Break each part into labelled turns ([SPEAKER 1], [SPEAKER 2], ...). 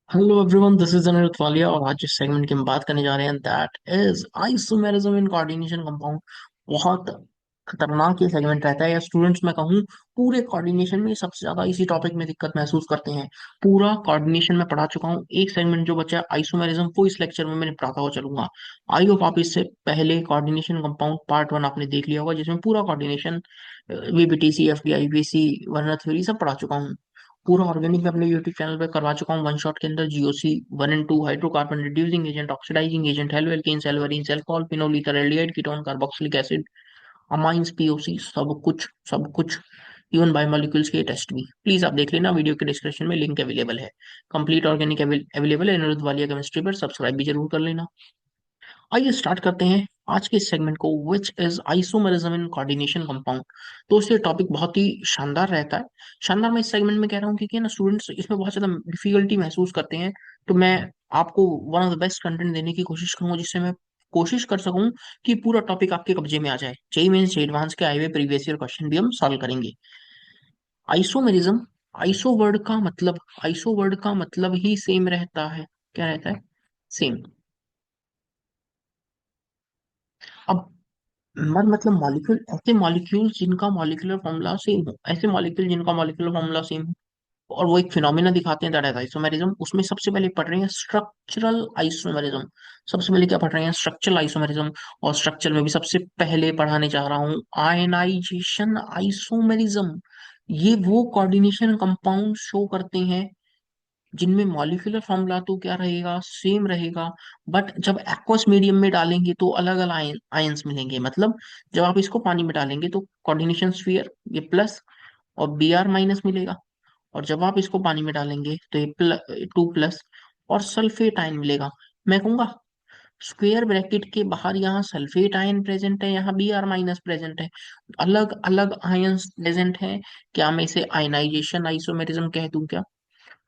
[SPEAKER 1] Hello everyone, this is Aniruddh Walia और आज जिस सेगमेंट की हम बात करने जा रहे हैं that is isomerism in coordination compound. बहुत खतरनाक ये सेगमेंट रहता है, या स्टूडेंट्स मैं कहूँ पूरे कोऑर्डिनेशन में सबसे ज्यादा इसी टॉपिक में दिक्कत महसूस करते हैं। पूरा कोऑर्डिनेशन में पढ़ा चुका हूँ, एक सेगमेंट जो बचा है आइसोमेरिज्म वो इस लेक्चर में मैं निपटाता हुआ चलूंगा। आई होप आप इससे पहले कोऑर्डिनेशन कंपाउंड पार्ट वन आपने देख लिया होगा, जिसमें पूरा coordination VBTC FDI VC Werner theory सब पढ़ा चुका हूँ। पूरा ऑर्गेनिक में अपने यूट्यूब चैनल पे करवा चुका हूँ वन शॉट के अंदर। GOC 1 and 2, hydrocarbon reducing agent, oxidizing agent, halo alkanes, haloarenes, alcohol, phenol, ether, aldehyde, ketone, carboxylic acid, amines, POC, सब कुछ सब कुछ। इवन बायोमोलिक्यूल्स के टेस्ट भी प्लीज आप देख लेना, वीडियो के डिस्क्रिप्शन में लिंक अवेलेबल है। कंप्लीट ऑर्गेनिक अवेलेबल है अनिरुद्ध वालिया केमिस्ट्री पर, सब्सक्राइब भी जरूर कर लेना। आइए स्टार्ट करते हैं आज के इस सेगमेंट को, which is isomerism in coordination compound. तो इससे टॉपिक बहुत ही शानदार रहता है। शानदार मैं इस सेगमेंट में कह रहा हूँ क्योंकि ना स्टूडेंट्स इसमें बहुत ज्यादा डिफिकल्टी महसूस करते हैं। तो मैं आपको one of the best content देने की कोशिश करूंगा, जिससे मैं कोशिश कर सकूं कि पूरा टॉपिक आपके कब्जे में आ जाए। जेई मेंस जेई एडवांस के आए हुए प्रीवियस ईयर क्वेश्चन भी हम सॉल्व करेंगे। आइसोमेरिज्म, आइसो वर्ड का मतलब ही सेम रहता है। क्या रहता है? सेम। अब मतलब मॉलिक्यूल, ऐसे मॉलिक्यूल जिनका मॉलिक्यूलर फॉर्मूला सेम हो, ऐसे मॉलिक्यूल जिनका मॉलिक्यूलर फॉर्मूला सेम हो और वो एक फिनोमेना दिखाते हैं, दैट इज आइसोमेरिज्म। उसमें सबसे पहले पढ़ रहे हैं स्ट्रक्चरल आइसोमेरिज्म। सबसे पहले क्या पढ़ रहे हैं? Structural isomerism. और स्ट्रक्चर में भी सबसे पहले पढ़ाने जा रहा हूँ आयनाइजेशन आइसोमेरिज्म। ये वो कोऑर्डिनेशन कंपाउंड शो करते हैं जिनमें मॉलिक्यूलर फॉर्मूला तो क्या रहेगा? सेम रहेगा, बट जब एक्वस मीडियम में डालेंगे तो अलग अलग आयंस मिलेंगे। मतलब जब आप इसको पानी में डालेंगे तो कोऑर्डिनेशन स्फीयर ये प्लस और बी आर माइनस मिलेगा, और जब आप इसको पानी में डालेंगे तो ये 2 प्लस और सल्फेट आयन मिलेगा। मैं कहूंगा स्क्वेयर ब्रैकेट के बाहर यहाँ सल्फेट आयन प्रेजेंट है, यहाँ बी आर माइनस प्रेजेंट है, अलग अलग आयंस प्रेजेंट है। क्या मैं इसे आयनाइजेशन आइसोमेरिज्म कह दूं क्या?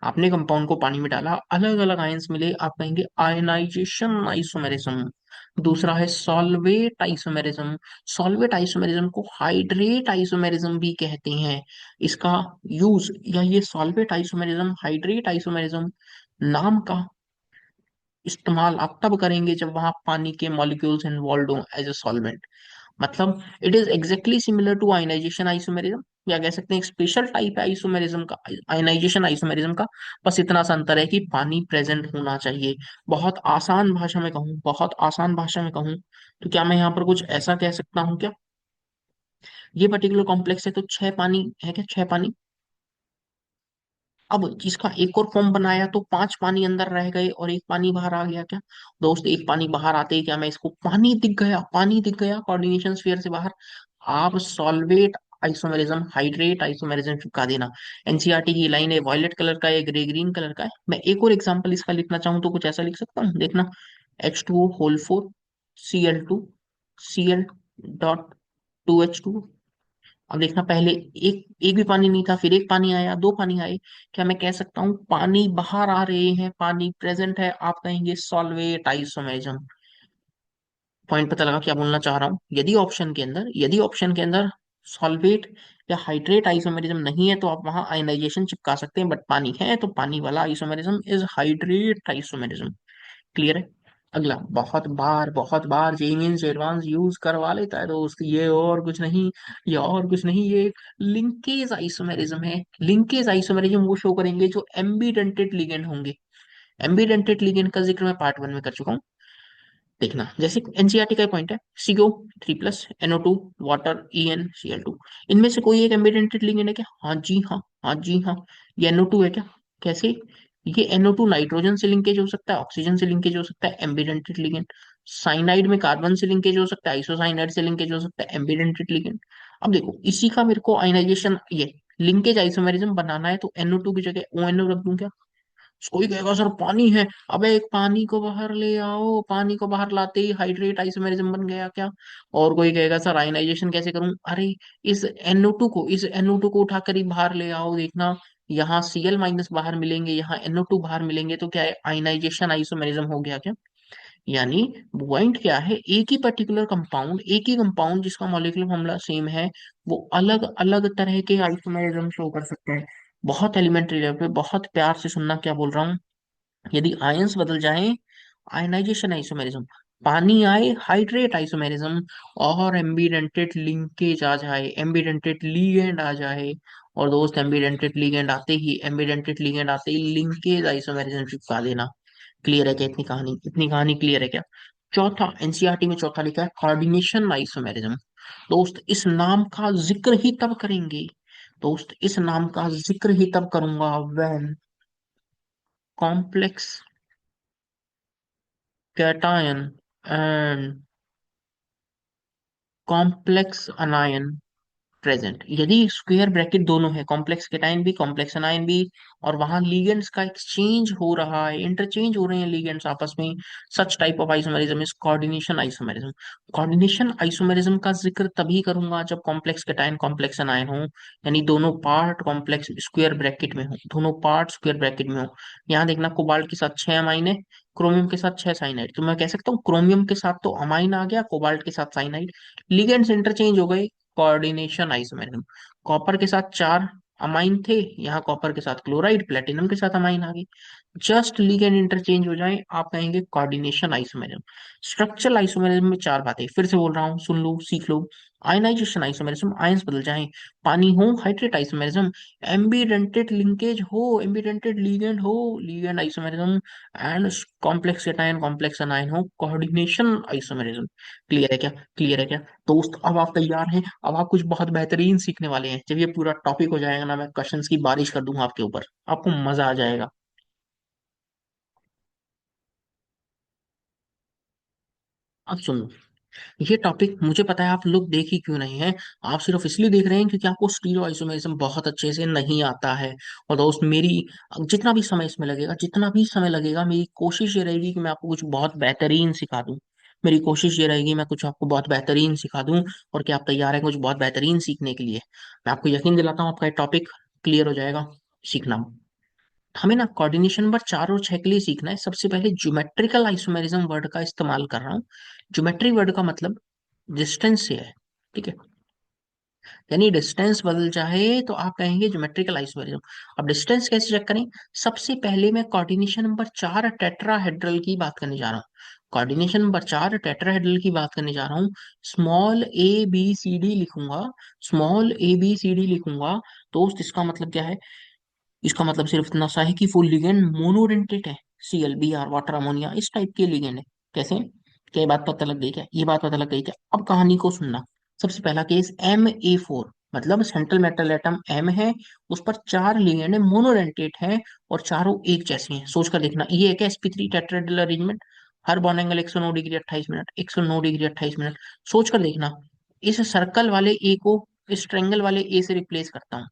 [SPEAKER 1] आपने कंपाउंड को पानी में डाला, अलग अलग आयंस मिले, आप कहेंगे आयनाइजेशन आइसोमेरिज्म। दूसरा है सॉल्वेट आइसोमेरिज्म। सॉल्वेट आइसोमेरिज्म को हाइड्रेट आइसोमेरिज्म भी कहते हैं। इसका यूज, या ये सॉल्वेट आइसोमेरिज्म, हाइड्रेट आइसोमेरिज्म नाम का इस्तेमाल आप तब करेंगे जब वहां पानी के मॉलिक्यूल्स इन्वॉल्व हो एज ए सॉल्वेंट। मतलब it is exactly similar to ionisation isomerism, या कह सकते हैं एक स्पेशल टाइप है आइसोमेरिज्म का, आयनाइजेशन आइसोमेरिज्म का। बस इतना सा अंतर है कि पानी प्रेजेंट होना चाहिए। बहुत आसान भाषा में कहूँ, बहुत आसान भाषा में कहूँ तो क्या मैं यहाँ पर कुछ ऐसा कह सकता हूँ क्या? ये पर्टिकुलर कॉम्प्लेक्स है तो 6 पानी है क्या? 6 पानी। अब इसका एक और फॉर्म बनाया तो 5 पानी अंदर रह गए और एक पानी बाहर आ गया क्या? दोस्त, एक पानी बाहर आते ही क्या मैं इसको पानी दिख गया? पानी दिख गया कोऑर्डिनेशन स्फीयर से बाहर। आप सॉल्वेट आइसोमेरिज्म, हाइड्रेट आइसोमेरिज्म चिपका देना। एनसीईआरटी की लाइन है, वॉयलेट कलर का है, ग्रे ग्रीन कलर का है। मैं एक और एग्जांपल इसका लिखना चाहूँ तो कुछ ऐसा लिख सकता हूँ, देखना। H2O whole 4 Cl2 Cl.2H2। अब देखना, पहले एक एक भी पानी नहीं था, फिर एक पानी आया, 2 पानी आए। क्या मैं कह सकता हूँ पानी बाहर आ रहे हैं, पानी प्रेजेंट है? आप कहेंगे सॉल्वेट आइसोमेरिज्म। पॉइंट पता लगा क्या बोलना चाह रहा हूँ? यदि ऑप्शन के अंदर सॉल्वेट या हाइड्रेट आइसोमेरिज्म नहीं है तो आप वहां आयनाइजेशन चिपका सकते हैं, बट पानी है तो पानी वाला isomerism is hydrate isomerism. Clear है? अगला, बहुत बार जेई मींस एडवांस यूज करवा लेता है दोस्त, ये और कुछ नहीं, ये और कुछ नहीं, ये एक लिंकेज आइसोमेरिज्म है। लिंकेज आइसोमेरिज्म वो शो करेंगे जो एम्बीडेंटेड लिगेंड होंगे। एम्बीडेंटेड लिगेंड का जिक्र मैं पार्ट वन में कर चुका हूँ। देखना, जैसे एनसीईआरटी का पॉइंट है, CO3 plus NO2 water EnCl2। इनमें से कोई एक एम्बीडेंटेड लिगेंड है क्या? हाँ जी हाँ, हाँ जी हाँ। ये NO2 है क्या? कैसे? ये NO2 नाइट्रोजन से लिंकेज हो सकता है, ऑक्सीजन से लिंकेज हो सकता है, एम्बीडेंटेड लिगेंड। साइनाइड में कार्बन से लिंकेज हो सकता है, आइसोसाइनाइड से लिंकेज हो सकता है, एम्बीडेंटेड लिगेंड। अब देखो, इसी का मेरे को आयनाइजेशन, ये लिंकेज आइसोमेरिज्म बनाना है तो NO2 की जगह ONO रख दूं क्या? कोई कहेगा सर पानी है। अबे एक पानी को बाहर ले आओ, पानी को बाहर लाते ही हाइड्रेट आइसोमेरिज्म बन गया क्या? और कोई कहेगा सर आयनाइजेशन कैसे करूं? अरे इस NO2 को उठाकर ही बाहर ले आओ, देखना यहाँ Cl- बाहर मिलेंगे, यहाँ NO2 बाहर मिलेंगे, तो क्या है? आयनाइजेशन आइसोमेरिज्म हो गया क्या? यानी पॉइंट क्या है, एक ही कंपाउंड जिसका मॉलिक्यूलर फॉर्मूला सेम है, वो अलग अलग तरह के आइसोमेरिज्म शो कर सकता है। बहुत एलिमेंट्री लेवल पे बहुत प्यार से सुनना क्या बोल रहा हूँ। यदि आयंस बदल जाएं, आयनाइजेशन आइसोमेरिज्म, पानी आए हाइड्रेट आइसोमेरिज्म, और एम्बीडेंटेड लिंकेज आ जाए, एम्बीडेंटेड लीगेंड आ जाए, और दोस्त एम्बीडेंटेड लीगेंड आते ही लिंकेज आइसोमेरिज्म चिपका देना। क्लियर है क्या इतनी कहानी? इतनी कहानी क्लियर है क्या? चौथा, एनसीईआरटी में चौथा लिखा है कोऑर्डिनेशन आइसोमेरिज्म। दोस्त इस नाम का जिक्र ही तब करेंगे, दोस्त इस नाम का जिक्र ही तब करूंगा when complex cation and complex अनायन present. यदि स्क्वायर ब्रैकेट दोनों है, कॉम्प्लेक्स केटाइन भी कॉम्प्लेक्स अनायन भी, और वहां लिगेंड्स का एक्सचेंज हो रहा है, इंटरचेंज हो रहे हैं लिगेंड्स आपस में, such type of isomerism is coordination isomerism. Coordination isomerism का जिक्र तभी करूंगा जब कॉम्प्लेक्स केटाइन कॉम्प्लेक्स अनायन हो, यानी दोनों पार्ट कॉम्प्लेक्स स्क्वायर ब्रैकेट में हो, दोनों पार्ट स्क्वायर ब्रैकेट में हो। यहाँ देखना, कोबाल्ट के साथ 6 अमाइन है, क्रोमियम के साथ 6 साइनाइड, तो मैं कह सकता हूँ क्रोमियम के साथ तो अमाइन आ गया, कोबाल्ट के साथ साइनाइड, लिगेंड्स इंटरचेंज हो गए, कोऑर्डिनेशन आइसोमेरिज्म। कॉपर के साथ 4 अमाइन थे, यहाँ कॉपर के साथ क्लोराइड, प्लेटिनम के साथ अमाइन आ गए, जस्ट लिगेंड इंटरचेंज हो जाए, आप कहेंगे कोऑर्डिनेशन आइसोमेरिज्म। स्ट्रक्चरल आइसोमेरिज्म में 4 बातें फिर से बोल रहा हूँ, सुन लो सीख लो। आयनाइजेशन आइसोमेरिज्म, आयंस बदल जाएं, पानी हो हाइड्रेट आइसोमेरिज्म, एम्बीडेंटेड लिंकेज हो, एम्बीडेंटेड लीगेंड हो, ligand isomerism, and complex cation complex अनायन हो, कोऑर्डिनेशन आइसोमेरिज्म। क्लियर है क्या? क्लियर है क्या? दोस्त अब आप तैयार हैं? अब आप कुछ बहुत बेहतरीन सीखने वाले हैं। जब ये पूरा टॉपिक हो जाएगा ना, मैं क्वेश्चंस की बारिश कर दूंगा आपके ऊपर, आपको मजा आ जाएगा। अब सुनो, ये टॉपिक मुझे पता है आप लोग देख ही क्यों नहीं है। आप सिर्फ इसलिए देख रहे हैं क्योंकि आपको स्टीरियो आइसोमेरिज्म बहुत अच्छे से नहीं आता है। और दोस्त मेरी, जितना भी समय इसमें लगेगा, जितना भी समय लगेगा, मेरी कोशिश ये रहेगी कि मैं आपको कुछ बहुत बेहतरीन सिखा दूं। मेरी कोशिश ये रहेगी मैं कुछ आपको बहुत बेहतरीन सिखा दूं, और क्या आप तैयार हैं कुछ बहुत बेहतरीन सीखने के लिए? मैं आपको यकीन दिलाता हूँ आपका ये टॉपिक क्लियर हो जाएगा। सीखना, हमें ना कोऑर्डिनेशन नंबर 4 और 6 के लिए सीखना है। सबसे पहले ज्योमेट्रिकल आइसोमेरिज्म वर्ड का इस्तेमाल कर रहा हूँ। ज्योमेट्री वर्ड का मतलब डिस्टेंस से है, ठीक है? यानी डिस्टेंस बदल जाए तो आप कहेंगे ज्योमेट्रिकल आइसोमेरिज्म। अब डिस्टेंस कैसे चेक करें? सबसे पहले मैं कोऑर्डिनेशन नंबर 4 टेट्राहेड्रल की बात करने जा रहा हूँ। कोऑर्डिनेशन नंबर 4 टेट्राहेड्रल की बात करने जा रहा हूँ। Small A B C D लिखूंगा, small A B C D लिखूंगा। दोस्त इसका मतलब क्या है? इसका मतलब सिर्फ इतना सा है कि वो लिगेंड मोनोडेंटेट है, ClBr वाटर अमोनिया इस टाइप के लिगेंड है। कैसे? क्या ये बात पता लग गई क्या? ये बात पता लग गई क्या? अब कहानी को सुनना। सबसे पहला केस Ma4, मतलब सेंट्रल मेटल एटम M है, उस पर 4 लिगेंड है, मोनोडेंटेट है, और चारों एक जैसी हैं। सोच कर देखना, ये है क्या sp3 टेट्राहेड्रल अरेंजमेंट? हर bond angle 109 degree 28 minute, 109 degree 28 minute. सोच कर देखना, इस सर्कल वाले ए को इस ट्रेंगल वाले ए से रिप्लेस करता हूँ,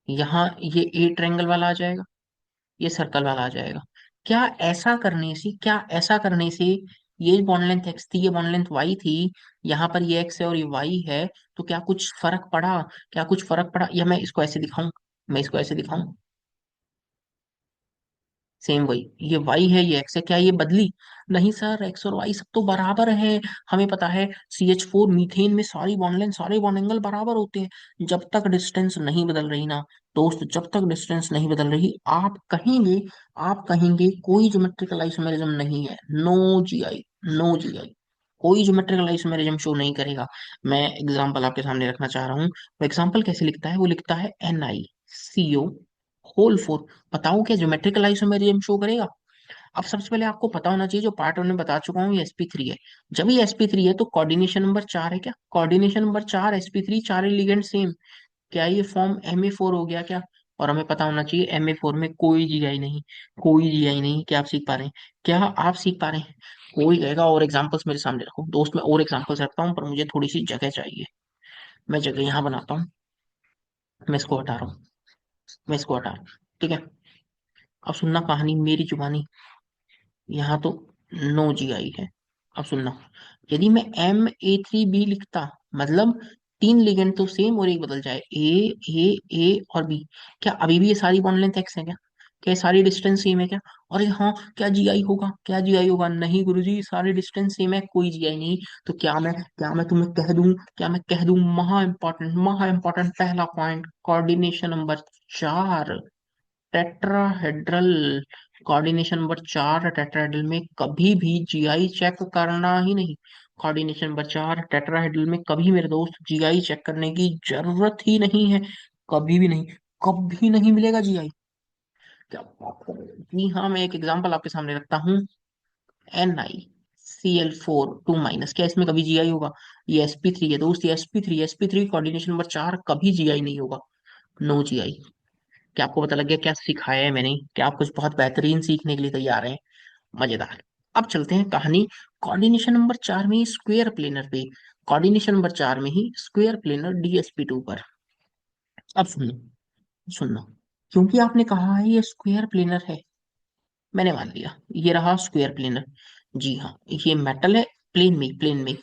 [SPEAKER 1] यहाँ ये ए ट्रायंगल वाला आ जाएगा, ये सर्कल वाला आ जाएगा। क्या ऐसा करने से ये बॉन्ड लेंथ एक्स थी, ये बॉन्ड लेंथ वाई थी, यहाँ पर ये एक्स है और ये वाई है, तो क्या कुछ फर्क पड़ा? क्या कुछ फर्क पड़ा? या मैं इसको ऐसे दिखाऊं, मैं इसको ऐसे दिखाऊं, सेम वही, ये वाई है ये एक्स है, क्या ये बदली? नहीं सर, एक्स और वाई सब तो बराबर है। हमें पता है CH4 मीथेन में सारी बॉन्ड लेंथ सारे बॉन्ड एंगल बराबर होते हैं। जब तक डिस्टेंस नहीं बदल रही ना दोस्त, जब तक डिस्टेंस नहीं बदल रही, आप कहेंगे कोई ज्योमेट्रिकल आइसोमेरिज्म नहीं है। नो जीआई, नो जीआई, कोई ज्योमेट्रिकल आइसोमेरिज्म शो नहीं करेगा। मैं एग्जांपल आपके सामने रखना चाह रहा हूँ। वो एग्जांपल कैसे लिखता है? वो लिखता है NiCO होल 4। बताओ क्या ज्योमेट्रिकल आइसोमेरिज्म शो करेगा? अब सबसे पहले आपको पता होना चाहिए, जो पार्ट में बता चुका हूँ, ये sp3 है। जब ये sp3 है तो कोऑर्डिनेशन नंबर 4 है क्या? कोऑर्डिनेशन नंबर 4 sp3, चार लिगेंड सेम, क्या ये फॉर्म Ma4 हो गया क्या? और हमें पता होना चाहिए Ma4 में कोई जीआई नहीं, कोई जीआई नहीं। क्या आप सीख पा रहे हैं? क्या आप सीख पा रहे हैं? कोई कहेगा और एग्जांपल्स मेरे सामने रखो। दोस्त मैं और एग्जांपल्स रखता हूँ, पर मुझे थोड़ी सी जगह चाहिए। मैं जगह यहाँ बनाता हूँ, मैं इसको हटा रहा हूँ, मैं इसको हटा रहा हूँ, ठीक है? अब सुनना कहानी मेरी जुबानी, यहाँ तो नो जी आई है। अब सुनना, यदि मैं Ma3B लिखता, मतलब 3 लिगेंड तो सेम और एक बदल जाए, ए और बी, क्या अभी भी ये सारी बॉन्ड लेंथ एक्स है क्या? क्या ये सारी डिस्टेंस सेम है क्या? अरे हाँ, क्या जीआई होगा? क्या जीआई होगा? नहीं गुरुजी, सारी डिस्टेंस सेम है, कोई जीआई नहीं। तो क्या मैं तुम्हें कह दूं, क्या मैं कह दूं, महा इंपॉर्टेंट, महा इंपॉर्टेंट पहला point, coordination number 4, tetrahedral coordination number 4 tetrahedral में कभी भी जीआई चेक करना ही नहीं। कोऑर्डिनेशन नंबर 4 टेट्राहेड्रल में कभी मेरे दोस्त जीआई चेक करने की जरूरत ही नहीं है। कभी भी नहीं, कभी नहीं मिलेगा जीआई। क्या बात कर रहे हो? जी हाँ, मैं एक एग्जांपल आपके सामने रखता हूँ। NiCl4 2 क्या इसमें कभी जीआई होगा? ये sp3 है दोस्त, ये sp3 कोऑर्डिनेशन नंबर 4 कभी जीआई नहीं होगा। No GI. क्या आपको पता लग गया क्या सिखाया है मैंने? क्या आप कुछ बहुत बेहतरीन सीखने के लिए तैयार हैं? मजेदार। अब चलते हैं कहानी कोऑर्डिनेशन नंबर 4 में ही स्क्वायर प्लेनर पे। कोऑर्डिनेशन नंबर 4 में ही स्क्वायर प्लेनर DSP2 पर। अब सुनो, सुनना। क्योंकि आपने कहा है ये स्क्वायर प्लेनर है, मैंने मान लिया ये रहा स्क्वायर प्लेनर। जी हाँ, ये मेटल है। प्लेन में, प्लेन में।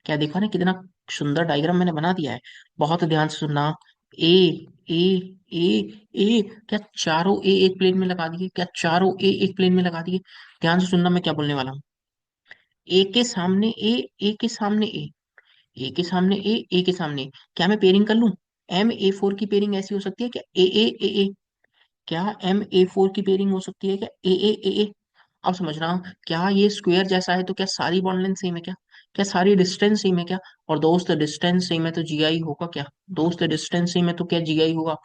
[SPEAKER 1] क्या देखा ना कितना सुंदर डायग्राम मैंने बना दिया है। बहुत ध्यान से सुनना। ए ए ए ए, क्या चारों ए एक प्लेन में लगा दिए? क्या चारों ए एक प्लेन में लगा दिए? ध्यान से सुनना मैं क्या बोलने वाला हूँ। ए के सामने ए, ए के सामने ए, ए के सामने ए, ए के सामने। क्या मैं पेयरिंग कर लूं? MA4 की पेयरिंग ऐसी हो सकती है क्या? ए, क्या MA4 की पेयरिंग हो सकती है क्या? ए। अब समझ रहा हूँ क्या ये स्क्वायर जैसा है तो क्या सारी बॉन्ड लेंथ सेम है क्या? क्या सारी डिस्टेंस सेम है क्या? और दोस्त डिस्टेंस सेम है तो जीआई होगा क्या? दोस्त डिस्टेंस सेम है तो क्या जीआई होगा?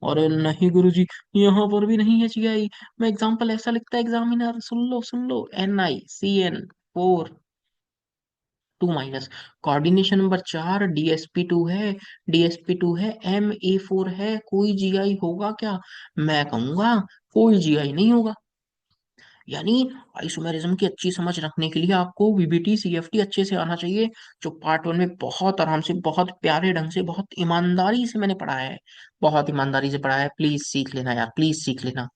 [SPEAKER 1] और नहीं गुरुजी, यहाँ पर भी नहीं है जीआई। मैं एग्जांपल ऐसा लिखता है एग्जामिनर, सुन लो NiCN4 2 कोऑर्डिनेशन नंबर 4 DSP2 है। DSP2 है, MA4 है, कोई जीआई होगा क्या? मैं कहूंगा कोई जीआई नहीं होगा। यानी आइसोमेरिज्म की अच्छी समझ रखने के लिए आपको VBT CFT अच्छे से आना चाहिए, जो पार्ट 1 में बहुत आराम से, बहुत प्यारे ढंग से, बहुत ईमानदारी से मैंने पढ़ाया है। बहुत ईमानदारी से पढ़ाया है, प्लीज सीख लेना यार, प्लीज सीख लेना।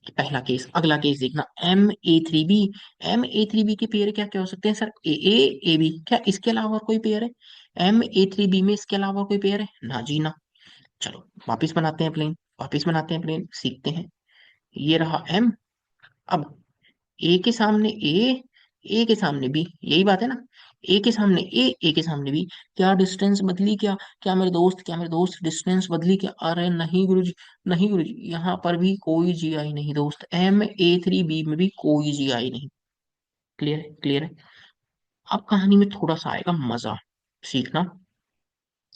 [SPEAKER 1] पहला केस, अगला केस देखना। MA3B। MA3B के पेयर क्या क्या हो सकते हैं सर? AA AB। क्या इसके अलावा और कोई पेयर है? MA3B में इसके अलावा और कोई पेयर है? ना जी ना। चलो वापिस बनाते हैं प्लेन, वापिस बनाते हैं प्लेन, सीखते हैं। ये रहा M। अब ए के सामने ए के सामने बी, यही बात है ना? ए के सामने ए के सामने बी। क्या डिस्टेंस बदली क्या? क्या मेरे दोस्त डिस्टेंस बदली क्या? अरे नहीं गुरुजी, नहीं गुरुजी, यहाँ पर भी कोई जीआई नहीं दोस्त। MA3B में भी कोई जीआई नहीं। क्लियर है, क्लियर है। अब कहानी में थोड़ा सा आएगा मजा, सीखना।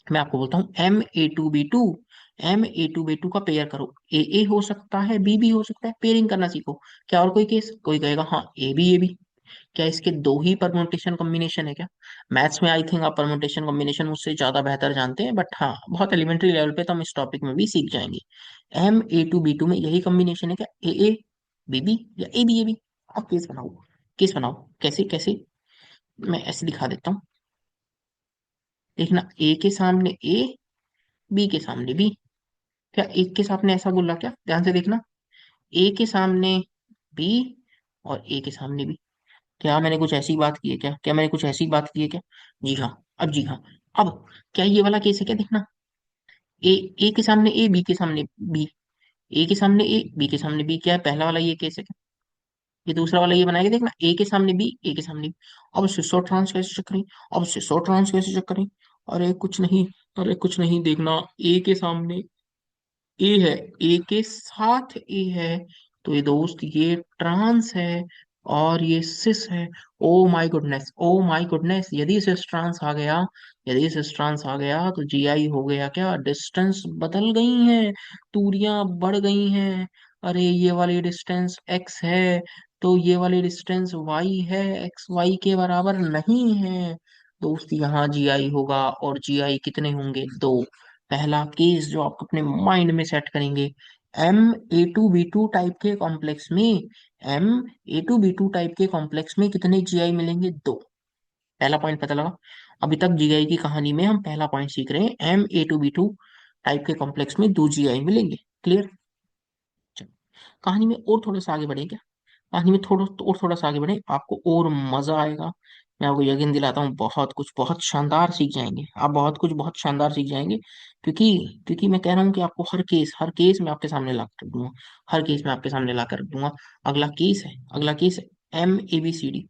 [SPEAKER 1] मैं आपको बोलता हूँ MA2B2। MA2B2 का पेयर करो। ए हो सकता है, बी हो सकता है, पेयरिंग करना सीखो। क्या और कोई केस? कोई कहेगा हाँ ए बी। क्या इसके दो ही परम्यूटेशन कॉम्बिनेशन है क्या? मैथ्स में आई थिंक आप परम्यूटेशन कॉम्बिनेशन मुझसे ज्यादा बेहतर जानते हैं, बट हाँ बहुत एलिमेंट्री लेवल पे तो हम इस टॉपिक में भी सीख जाएंगे। MA2B2 में यही कॉम्बिनेशन है क्या? AA BB या AB AB? आप केस बनाओ, केस बनाओ। कैसे कैसे? मैं ऐसे दिखा देता हूँ। देखना, ए के सामने ए, बी के सामने बी। क्या एक के सामने ऐसा बोला क्या? ध्यान से देखना। ए के सामने बी और ए के सामने बी। क्या मैंने कुछ ऐसी बात की है क्या? क्या मैंने कुछ ऐसी बात की है क्या? जी हाँ। अब जी हाँ। अब क्या ये वाला केस है क्या? देखना, ए, ए के सामने ए, बी के सामने बी। ए के सामने ए, बी के सामने बी। क्या है पहला वाला ये केस है क्या? ये दूसरा वाला ये बनाएगा, देखना, ए के सामने बी, ए के सामने बी। अब सिसो ट्रांस कैसे चेक करें? अब सिसो ट्रांस कैसे चेक करें? अरे कुछ नहीं, अरे कुछ नहीं। देखना, ए के सामने ए है, ए के साथ ए है, तो ये दोस्त ये ट्रांस है और ये सिस है। ओ my goodness, O my goodness, यदि सिस ट्रांस आ गया, यदि सिस ट्रांस आ गया तो जीआई हो गया क्या? डिस्टेंस बदल गई हैं, दूरियां बढ़ गई हैं। अरे ये वाली डिस्टेंस x है तो ये वाली डिस्टेंस y है, x y के बराबर नहीं है। दोस्त यहाँ जीआई होगा, और जीआई कितने होंगे? दो। पहला केस जो आप अपने माइंड में सेट करेंगे, MA2B2 टाइप के कॉम्प्लेक्स में, MA2B2 टाइप के कॉम्प्लेक्स में कितने जीआई मिलेंगे? दो। पहला पॉइंट पता लगा। अभी तक जीआई की कहानी में हम पहला पॉइंट सीख रहे हैं, MA2B2 टाइप के कॉम्प्लेक्स में दो जीआई मिलेंगे। क्लियर? कहानी में और थोड़ा सा आगे बढ़े क्या? कहानी में थोड़ा सा आगे बढ़े, आपको और मजा आएगा। मैं आपको यकीन दिलाता हूँ, बहुत कुछ बहुत शानदार सीख जाएंगे आप, बहुत कुछ बहुत शानदार सीख जाएंगे। क्योंकि क्योंकि मैं कह रहा हूँ कि आपको हर केस मैं आपके सामने ला कर रख दूंगा। हर केस मैं आपके सामने ला कर रख दूंगा। अगला केस है MABCD।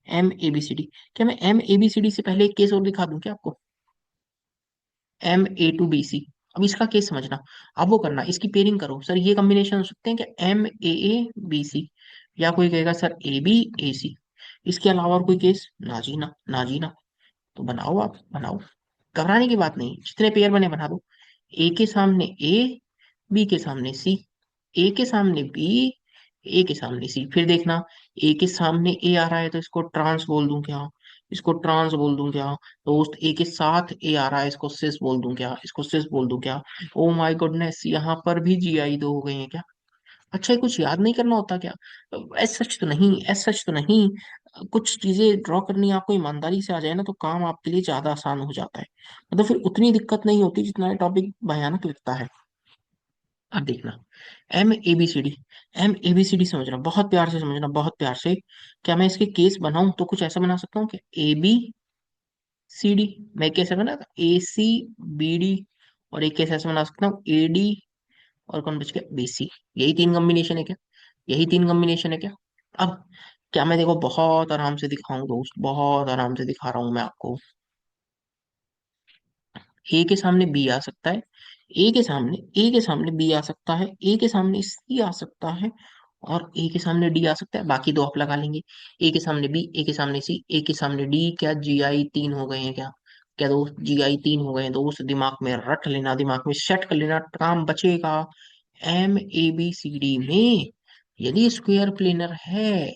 [SPEAKER 1] MABCD। क्या मैं MABCD से पहले एक केस और दिखा दूं क्या आपको? MA2BC। अब इसका केस समझना। अब वो करना, इसकी पेयरिंग करो सर, ये कॉम्बिनेशन हो सकते हैं कि MAA BC, या कोई कहेगा सर AB AC। इसके अलावा और कोई केस? ना जी ना, ना जी ना। तो बनाओ, आप बनाओ, घबराने की बात नहीं, जितने पेयर बने बना दो। ए के सामने ए, बी के सामने सी, ए के सामने बी, ए के सामने सी। फिर देखना, ए के सामने ए आ रहा है तो इसको ट्रांस बोल दूं क्या? इसको ट्रांस बोल दूं क्या? दोस्त, ए के साथ ए आ रहा है, इसको सिस बोल दूं क्या? इसको सिस बोल दूं क्या? ओ माय गुडनेस, यहाँ पर भी GI दो हो गए हैं क्या? अच्छा, ये कुछ याद नहीं करना होता क्या? एज सच तो नहीं, एज सच तो नहीं। कुछ चीजें ड्रॉ करनी आपको ईमानदारी से आ जाए ना, तो काम आपके लिए ज्यादा आसान हो जाता है। मतलब फिर उतनी दिक्कत नहीं होती जितना टॉपिक भयानक लगता है। अब देखना, MABCD, MABCD समझना, बहुत प्यार से समझना, बहुत प्यार से। क्या मैं इसके केस बनाऊं तो कुछ ऐसा बना सकता हूँ कि ABCD, मैं कैसे बना था AC BD, और एक कैसे ऐसा बना सकता हूँ AD, और कौन बच गया? BC। यही तीन कॉम्बिनेशन है क्या? यही तीन कॉम्बिनेशन है क्या? अब क्या मैं देखो बहुत आराम से दिखाऊं दोस्त, बहुत आराम से दिखा रहा हूं मैं आपको। ए के सामने बी आ सकता है, ए के सामने बी आ सकता है, ए के सामने सी आ सकता है, और ए के सामने डी आ सकता है। बाकी दो आप लगा लेंगे। ए के सामने बी, ए के सामने सी, ए के सामने डी। क्या GI तीन हो गए हैं क्या? क्या दोस्त GI तीन हो गए हैं दोस्त? दिमाग में रट लेना, दिमाग में सेट कर लेना, काम बचेगा। MABCD में यदि स्क्वायर प्लेनर है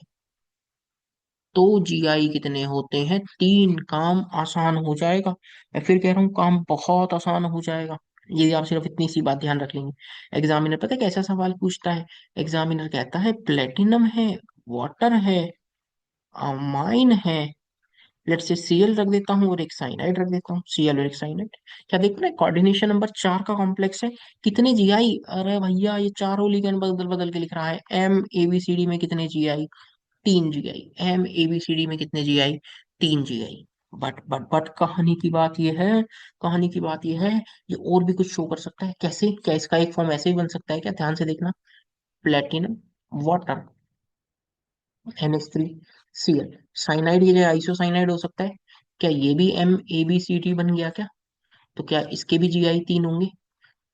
[SPEAKER 1] तो GI कितने होते हैं? तीन। काम आसान हो जाएगा। मैं फिर कह रहा हूँ, काम बहुत आसान हो जाएगा यदि आप सिर्फ इतनी सी बात ध्यान रख लेंगे। एग्जामिनर पता है कैसा सवाल पूछता है? एग्जामिनर कहता है प्लेटिनम है, वाटर है, अमाइन है, लेट से Cl रख देता हूँ और एक साइनाइड रख देता हूँ, Cl और एक साइनाइड। क्या देखना है, कोऑर्डिनेशन नंबर 4 का कॉम्प्लेक्स है। कितने GI? अरे भैया, ये चारों लिगेंड बदल बदल के लिख रहा है। MABCD में कितने GI? तीन GI। MABCD में कितने GI? तीन GI। बट कहानी की बात यह है, कहानी की बात यह है, ये और भी कुछ शो कर सकता है। कैसे? क्या इसका एक फॉर्म ऐसे ही बन सकता है क्या? ध्यान से देखना, प्लेटिनम, वाटर, NH3Cl, साइनाइड, ये आइसोसाइनाइड हो सकता है। क्या ये भी MABCD बन गया क्या? तो क्या इसके भी GI तीन होंगे?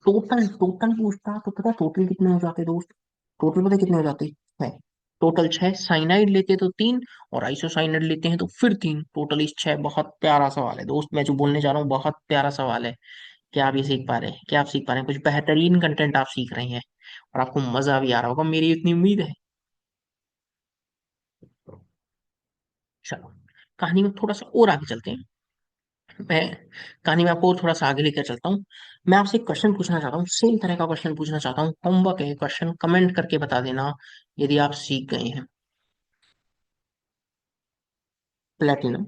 [SPEAKER 1] टोटल, टोटल पूछता तो पता टोटल कितने हो जाते दोस्त? टोटल पता कितने हो जाते हैं? टोटल छह। साइनाइड लेते तो तीन, और आइसोसाइनाइड लेते हैं तो फिर तीन, टोटल इस छह। बहुत प्यारा सवाल है दोस्त, मैं जो बोलने जा रहा हूँ बहुत प्यारा सवाल है। क्या आप ये सीख पा रहे हैं? क्या आप सीख पा रहे हैं? कुछ बेहतरीन कंटेंट आप सीख रहे हैं, और आपको मजा भी आ रहा होगा, मेरी इतनी उम्मीद है। चलो, कहानी में थोड़ा सा और आगे चलते हैं। मैं कहानी में आपको और थोड़ा सा आगे लेकर चलता हूँ। मैं आपसे एक क्वेश्चन पूछना चाहता हूँ, सेम तरह का क्वेश्चन पूछना चाहता हूँ। होमवर्क है क्वेश्चन, कमेंट करके बता देना यदि आप सीख गए हैं। प्लेटिनम,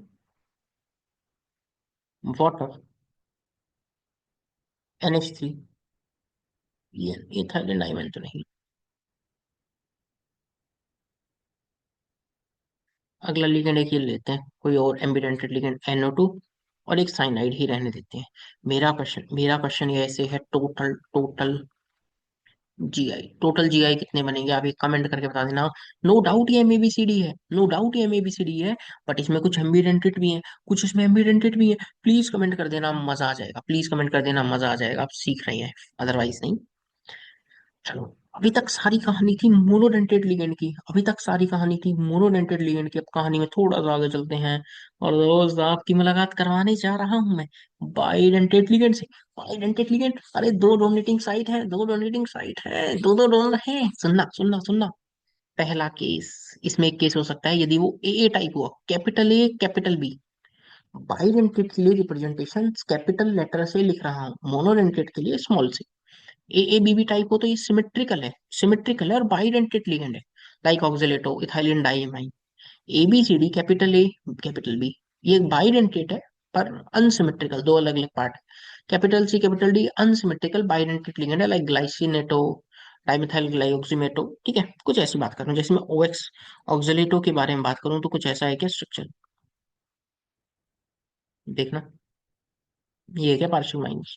[SPEAKER 1] वाटर, NH3, ये थाईलैंड डायमंड तो नहीं। अगला लिगेंड एक ये लेते हैं, कोई और एम्बिडेंटेड लिगेंड NO2, और एक साइनाइड ही रहने देते हैं। मेरा क्वेश्चन ये ऐसे है, total total GI, total GI कितने बनेंगे? आप एक कमेंट करके बता देना। नो डाउट ये MABCD है, नो डाउट ये MABCD है, बट इसमें कुछ एम्बिडेंटेड भी है, कुछ इसमें एम्बिडेंटेड भी है। प्लीज कमेंट कर देना, मजा आ जाएगा। प्लीज कमेंट कर देना, मजा आ जाएगा। आप सीख रहे हैं, अदरवाइज नहीं। चलो, अभी तक सारी कहानी थी मोनोडेंटेड लिगेंड की, अभी तक सारी कहानी थी मोनोडेंटेड लिगेंड की। अब कहानी में थोड़ा सा आगे चलते हैं, और दोस्त आपकी मुलाकात करवाने जा रहा हूं मैं बाइडेंटेड लिगेंड से। बाइडेंटेड लिगेंड, अरे दो डोनेटिंग साइट है, दो डोनेटिंग साइट है, दो दो डोनर है। सुनना सुनना सुनना। पहला केस, इसमें एक केस हो सकता है यदि वो ए टाइप हुआ, capital A capital B। Bidentate के लिए रिप्रेजेंटेशन कैपिटल लेटर से लिख रहा हूँ, मोनोडेंटेड के लिए स्मॉल से। AABB टाइप हो तो ये सिमेट्रिकल है, सिमेट्रिकल है और बाइडेंटेड लिगेंड है, like oxalato, ethylene diamine. ABCD, capital A capital B, ये बाइडेंटेड है पर अनसिमेट्रिकल, दो अलग अलग पार्ट है। Capital C capital D unsymmetrical bidentate ligand है, लाइक ग्लाइसिनेटो, डाइमिथाइल ग्लाइओक्सीमेटो। ठीक है, कुछ ऐसी बात करूं, जैसे मैं OX ऑक्जेलेटो के बारे में बात करूं तो कुछ ऐसा है क्या स्ट्रक्चर? देखना, ये है क्या पार्शियल माइनस,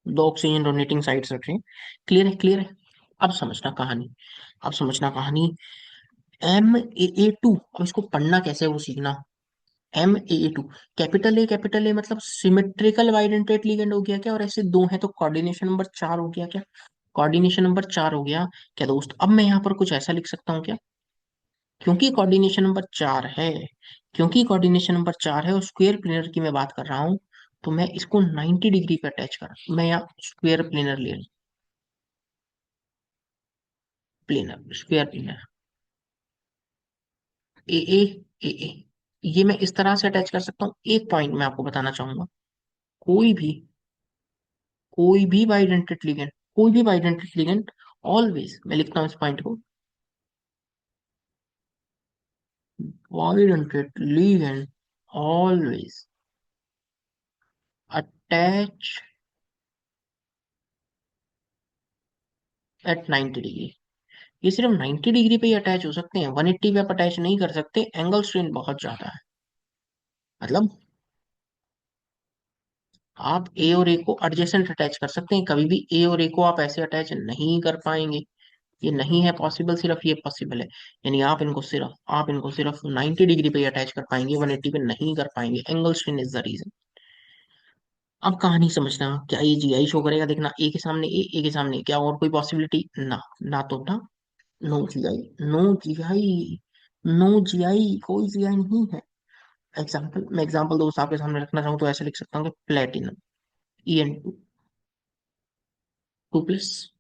[SPEAKER 1] दो ऑक्सीजन डोनेटिंग साइट्स रख रहे हैं। क्लियर है, क्लियर है। अब समझना कहानी, अब समझना कहानी। MAA2, अब इसको पढ़ना कैसे है वो सीखना। MAA2। कैपिटल ए मतलब सिमेट्रिकल बाइडेंटेट लिगेंड हो गया क्या, और ऐसे दो हैं तो कोऑर्डिनेशन नंबर 4 हो गया क्या, कोऑर्डिनेशन नंबर 4 हो गया क्या दोस्त। अब मैं यहाँ पर कुछ ऐसा लिख सकता हूँ क्या, क्योंकि कोऑर्डिनेशन नंबर 4 है, क्योंकि कोऑर्डिनेशन नंबर 4 है और स्क्वायर प्लेनर की मैं बात कर रहा हूँ, तो मैं इसको 90 डिग्री पे अटैच कर, मैं यहाँ स्क्वायर प्लेनर ले लूँ, प्लेनर स्क्वायर प्लेनर ए ए ये मैं इस तरह से अटैच कर सकता हूँ। एक पॉइंट मैं आपको बताना चाहूंगा, कोई भी कोई भी बाइडेंटेट लिगेंड, कोई भी बाइडेंटेट लिगेंड ऑलवेज, मैं लिखता हूँ इस पॉइंट को, bidentate ligand always attach eight 90 degree. ये सिर्फ 90 डिग्री पे ही अटैच हो सकते हैं, 180 पे आप अटैच नहीं कर सकते, एंगल स्ट्रेन बहुत ज्यादा है। मतलब आप ए और ए को एडजेसेंट अटैच कर सकते हैं, कभी भी ए और ए को आप ऐसे अटैच नहीं कर पाएंगे, ये नहीं है पॉसिबल, सिर्फ ये पॉसिबल है। यानी आप इनको सिर्फ 90 डिग्री पे अटैच कर पाएंगे, 180 पे नहीं कर पाएंगे, angle strain is the reason. अब कहानी समझना, क्या ये जीआई शो करेगा, देखना ए के सामने ए के सामने क्या और कोई पॉसिबिलिटी ना, ना तो ना, no GI, no GI, no GI, कोई जीआई नहीं है। मैं एग्जांपल दोस्त आपके सामने रखना चाहूँ तो ऐसे लिख सकता हूँ कि platinum En2 2 plus,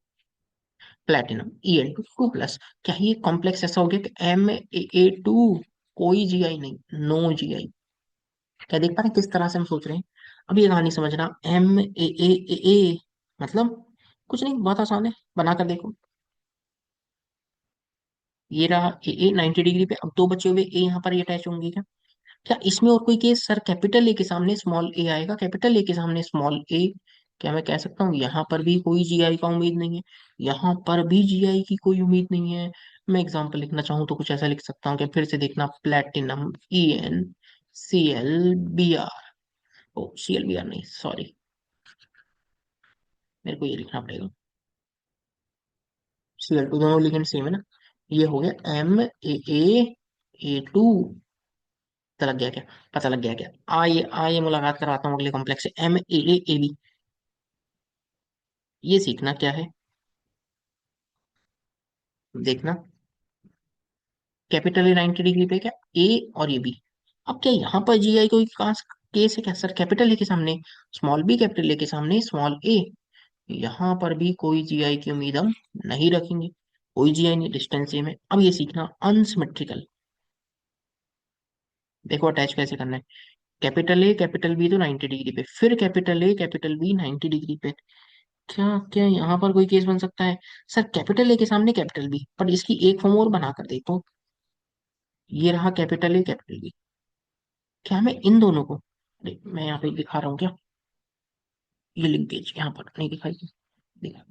[SPEAKER 1] platinum En2 2 plus. क्या ये कॉम्प्लेक्स ऐसा हो गया कि MAA2, कोई जीआई नहीं, नो जीआई। क्या देख पा रहे हैं किस तरह से हम सोच रहे हैं। अब ये कहानी समझना, MAA मतलब कुछ नहीं, बहुत आसान है, बनाकर देखो। ये रहा ए 90 डिग्री पे, अब दो बचे हुए ए यहाँ पर ये अटैच होंगे क्या, क्या इसमें और कोई केस, सर कैपिटल ए के सामने स्मॉल ए आएगा, कैपिटल ए के सामने स्मॉल ए, क्या मैं कह सकता हूँ यहाँ पर भी कोई जीआई का उम्मीद नहीं है, यहाँ पर भी जीआई की कोई उम्मीद नहीं है। मैं एग्जांपल लिखना चाहूँ तो कुछ ऐसा लिख सकता हूँ कि फिर से देखना, प्लेटिनम ClBr, ओ ClBr नहीं, सॉरी, मेरे को ये लिखना पड़ेगा, Cl2, दोनों लिगेंड सेम है ना। ये हो गया MAA2, पता लग गया क्या, पता लग गया क्या। आइए मुलाकात करवाता हूँ अगले कॉम्प्लेक्स से, MAA AB। ये सीखना क्या है, देखना, कैपिटल ए 90 डिग्री पे क्या, ए और ये बी। अब क्या यहाँ पर जीआई कोई खास केस है क्या, सर कैपिटल ए के सामने स्मॉल बी, कैपिटल ए के सामने स्मॉल ए, यहाँ पर भी कोई जीआई की उम्मीद हम नहीं रखेंगे, कोई जीआई नहीं, डिस्टेंस सेम है। अब ये सीखना अनसिमेट्रिकल, देखो अटैच कैसे करना है, कैपिटल ए कैपिटल बी तो 90 डिग्री पे, फिर capital A capital B 90 degree पे। क्या क्या यहाँ पर कोई केस बन सकता है, सर कैपिटल ए के सामने कैपिटल बी, पर इसकी एक फॉर्म और बनाकर देखो, ये रहा कैपिटल ए कैपिटल बी, क्या मैं इन दोनों को, अरे मैं यहाँ पे दिखा रहा हूँ क्या, ये लिंकेज यहाँ पर नहीं दिखाई, दिखा,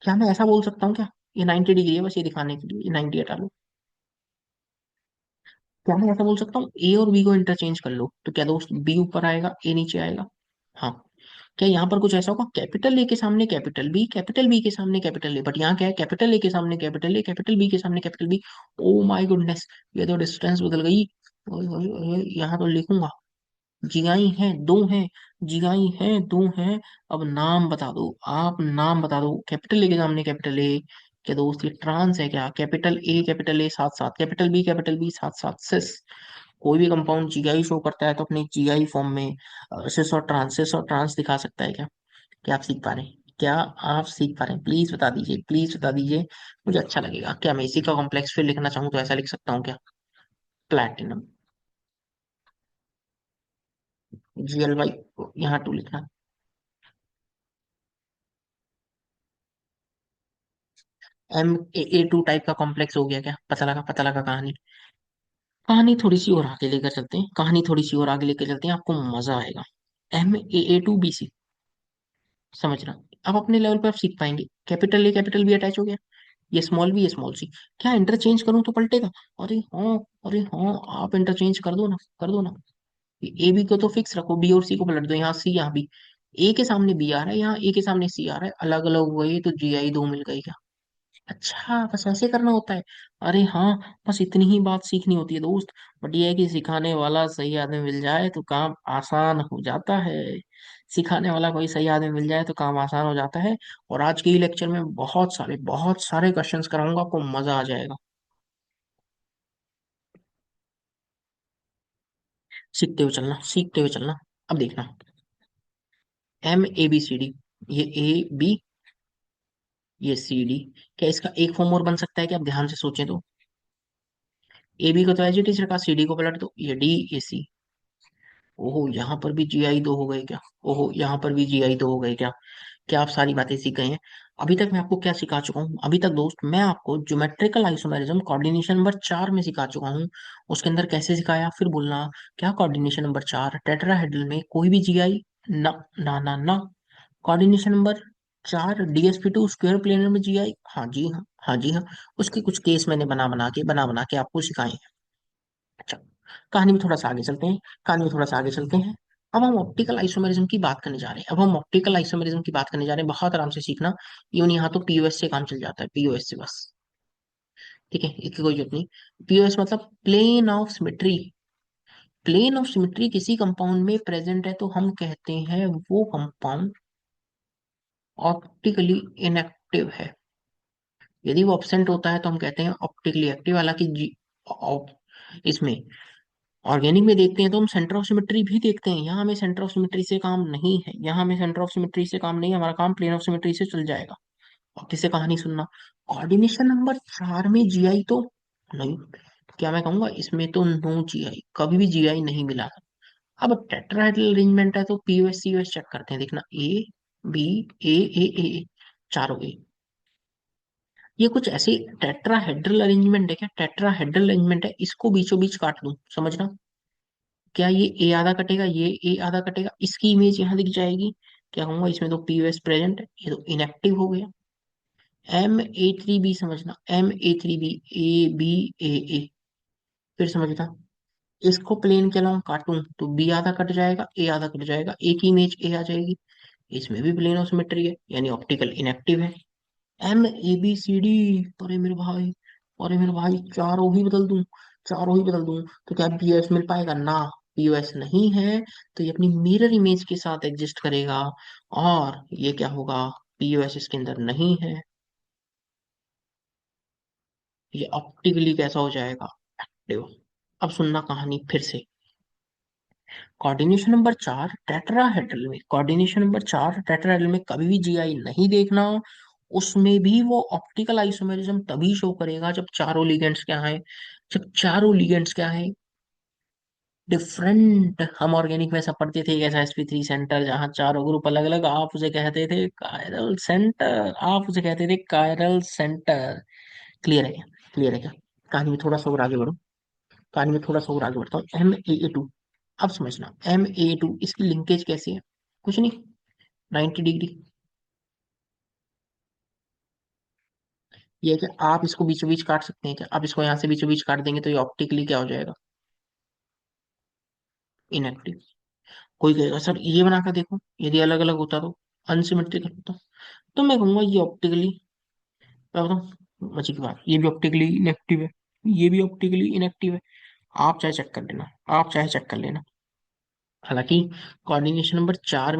[SPEAKER 1] क्या मैं ऐसा बोल सकता हूँ क्या, ये 90 डिग्री है बस ये दिखाने के लिए, ये 90 हटा लो, क्या मैं ऐसा बोल सकता हूँ ए और बी को इंटरचेंज कर लो, तो क्या दोस्त बी ऊपर आएगा ए नीचे आएगा। हाँ, क्या यहाँ पर कुछ ऐसा होगा, कैपिटल ए के सामने कैपिटल बी के सामने कैपिटल ए, बट यहाँ क्या है, कैपिटल ए के सामने कैपिटल ए, कैपिटल बी के सामने capital B. Oh my goodness, ये तो डिस्टेंस बदल गई। ओए ओए ओए, यहाँ तो लिखूंगा, जिगाई हैं दो हैं, जिगाई हैं दो हैं। अब नाम बता दो, आप नाम बता दो, कैपिटल ए के सामने कैपिटल ए, क्या दोस्त ये ट्रांस है क्या, कैपिटल ए साथ साथ कैपिटल बी साथ साथ सिस। कोई भी कंपाउंड जीआई शो करता है तो अपने जीआई फॉर्म में सिस और ट्रांस दिखा सकता है क्या, क्या आप सीख पा रहे हैं, क्या आप सीख पा रहे हैं, प्लीज बता दीजिए, प्लीज बता दीजिए, मुझे अच्छा लगेगा। क्या मैं इसी का कॉम्प्लेक्स फिर लिखना चाहूँ तो ऐसा लिख सकता हूँ क्या, प्लैटिनम GL/, यहाँ 2 लिखना, MAA2 टाइप का कॉम्प्लेक्स हो गया क्या, पता लगा कहानी। कहानी थोड़ी सी और आगे लेकर चलते हैं, कहानी थोड़ी सी और आगे लेकर चलते हैं, आपको मजा आएगा। MAA2BC, समझना, अब अपने लेवल पे आप सीख पाएंगे, कैपिटल बी अटैच हो गया, ये स्मॉल सी, क्या इंटरचेंज करूं तो पलटेगा, अरे हाँ, अरे हाँ, आप इंटरचेंज कर दो ना, कर दो ना, ए बी को तो फिक्स रखो, बी और सी को पलट दो, यहाँ सी यहाँ बी, ए के सामने बी आ रहा है, यहाँ ए के सामने सी आ रहा है, अलग अलग हुए तो जीआई दो मिल गई क्या, अच्छा, बस ऐसे करना होता है। अरे हाँ, बस इतनी ही बात सीखनी होती है दोस्त। बट ये है कि सिखाने वाला सही आदमी मिल जाए तो काम आसान हो जाता है। सिखाने वाला कोई सही आदमी मिल जाए तो काम आसान हो जाता है। और आज के ही लेक्चर में बहुत सारे क्वेश्चंस कराऊंगा, आपको मजा आ जाएगा। सीखते हुए चलना। अब देखना, MABCD, ये AB, ये CD। क्या इसका एक फॉर्म और बन सकता है? कि आप ध्यान से सोचें तो, AB को तो एज इट इज रखा, CD को पलट दो, ये DAC। ओहो, यहाँ पर भी GI 2 हो गए क्या? ओहो, यहाँ पर भी GI 2 हो गए क्या? क्या आप सारी बातें सीख गए हैं? अभी तक मैं आपको क्या सिखा चुका हूँ? अभी तक दोस्त मैं आपको ज्योमेट्रिकल आइसोमेरिज्म कोऑर्डिनेशन नंबर 4 में सिखा चुका हूँ। उसके अंदर कैसे सिखाया, फिर बोलना। क्या कोऑर्डिनेशन नंबर 4 टेट्राहेड्रल में कोई भी GI? ना, ना, ना, ना। Coordination number 4 DSP2 square planar में GI? हाँ जी हाँ, हाँ जी हाँ। उसके कुछ केस मैंने बना बना के आपको सिखाए हैं। अच्छा, कहानी में थोड़ा सा आगे चलते हैं। कहानी में थोड़ा सा आगे चलते हैं। अब हम ऑप्टिकल आइसोमेरिज्म की बात करने जा रहे हैं। अब हम ऑप्टिकल आइसोमेरिज्म की बात करने जा रहे हैं, बहुत आराम से सीखना। यूं यहाँ तो POS से काम चल जाता है, POS से बस। ठीक है, इसकी कोई जरूरत नहीं। POS मतलब plane of symmetry. Plane of symmetry किसी कंपाउंड में प्रेजेंट है तो हम कहते हैं वो कंपाउंड ऑप्टिकली इनएक्टिव है। यदि वो ऑब्सेंट होता है तो हम कहते हैं ऑप्टिकली एक्टिव। हालांकि इसमें ऑर्गेनिक में देखते हैं तो हम सेंटर ऑफ सिमेट्री भी देखते हैं। यहाँ हमें सेंटर ऑफ सिमेट्री से काम नहीं है, यहाँ हमें सेंटर ऑफ सिमेट्री से काम नहीं है, हमारा काम प्लेन ऑफ सिमेट्री से चल जाएगा। अब किससे कहानी सुनना। कोऑर्डिनेशन नंबर 4 में GI तो नहीं, क्या मैं कहूंगा इसमें तो नो GI, कभी भी GI नहीं मिला था। अब टेट्राहेड्रल अरेंजमेंट है तो POS COS चेक करते हैं, देखना A B A A A A, चारों A। ये कुछ ऐसे टेट्राहेड्रल अरेंजमेंट है, क्या टेट्राहेड्रल अरेंजमेंट है, इसको बीचों बीच काट दूं, समझना। क्या ये ए आधा कटेगा, ये ए आधा कटेगा, इसकी इमेज यहाँ दिख जाएगी। क्या कहूंगा, इसमें तो POS प्रेजेंट है, ये तो इनएक्टिव हो गया। MA3B समझना, MA3B, A B A A। फिर समझना, इसको प्लेन के अलॉन्ग काटूं तो B आधा कट जाएगा, A आधा कट जाएगा, एक ही इमेज A आ जाएगी। इसमें भी प्लेन ऑफ सिमेट्री है, यानी ऑप्टिकल इनएक्टिव है। MABCD, अरे मेरे भाई, अरे मेरे भाई, चारों ही बदल दूं, चारों ही बदल दूं तो क्या POS मिल पाएगा? ना, POS नहीं है। तो ये अपनी मिरर इमेज के साथ एग्जिस्ट करेगा। और ये क्या होगा, POS इसके अंदर नहीं है। ये ऑप्टिकली कैसा हो जाएगा, एक्टिव। अब सुनना कहानी फिर से। कोऑर्डिनेशन नंबर चार टेट्राहेड्रल में कभी भी GI नहीं देखना। उसमें भी वो ऑप्टिकल आइसोमेरिज्म तभी शो करेगा जब चारों लिगेंड्स क्या है, जब चारों लिगेंड्स क्या है, डिफरेंट। हम ऑर्गेनिक में सब पढ़ते थे, एक ऐसा sp3 सेंटर जहाँ चारों ग्रुप अलग अलग, आप उसे कहते थे कायरल सेंटर, आप उसे कहते थे कायरल सेंटर। क्लियर है क्या? क्लियर है क्या? कहानी में थोड़ा सा और आगे बढ़ो। कहानी में थोड़ा सा और आगे बढ़ता हूँ। MAA2, अब समझना, MAA2 इसकी लिंकेज कैसी है? कुछ नहीं, 90 डिग्री। ये है कि आप इसको बीचों बीच काट सकते हैं, क्या आप इसको यहाँ से बीचों बीच काट देंगे तो ये ऑप्टिकली क्या हो जाएगा, इनएक्टिव। कोई कहेगा सर ये बनाकर देखो, यदि अलग अलग होता तो अनसिमेट्रिकल होता। तो मैं कहूंगा ये ऑप्टिकली, क्या बताऊँ मजे की बात, ये भी ऑप्टिकली इनएक्टिव है, ये भी ऑप्टिकली इनएक्टिव है। आप चाहे चेक कर लेना, आप चाहे चेक कर लेना। हालांकि कोऑर्डिनेशन नंबर चार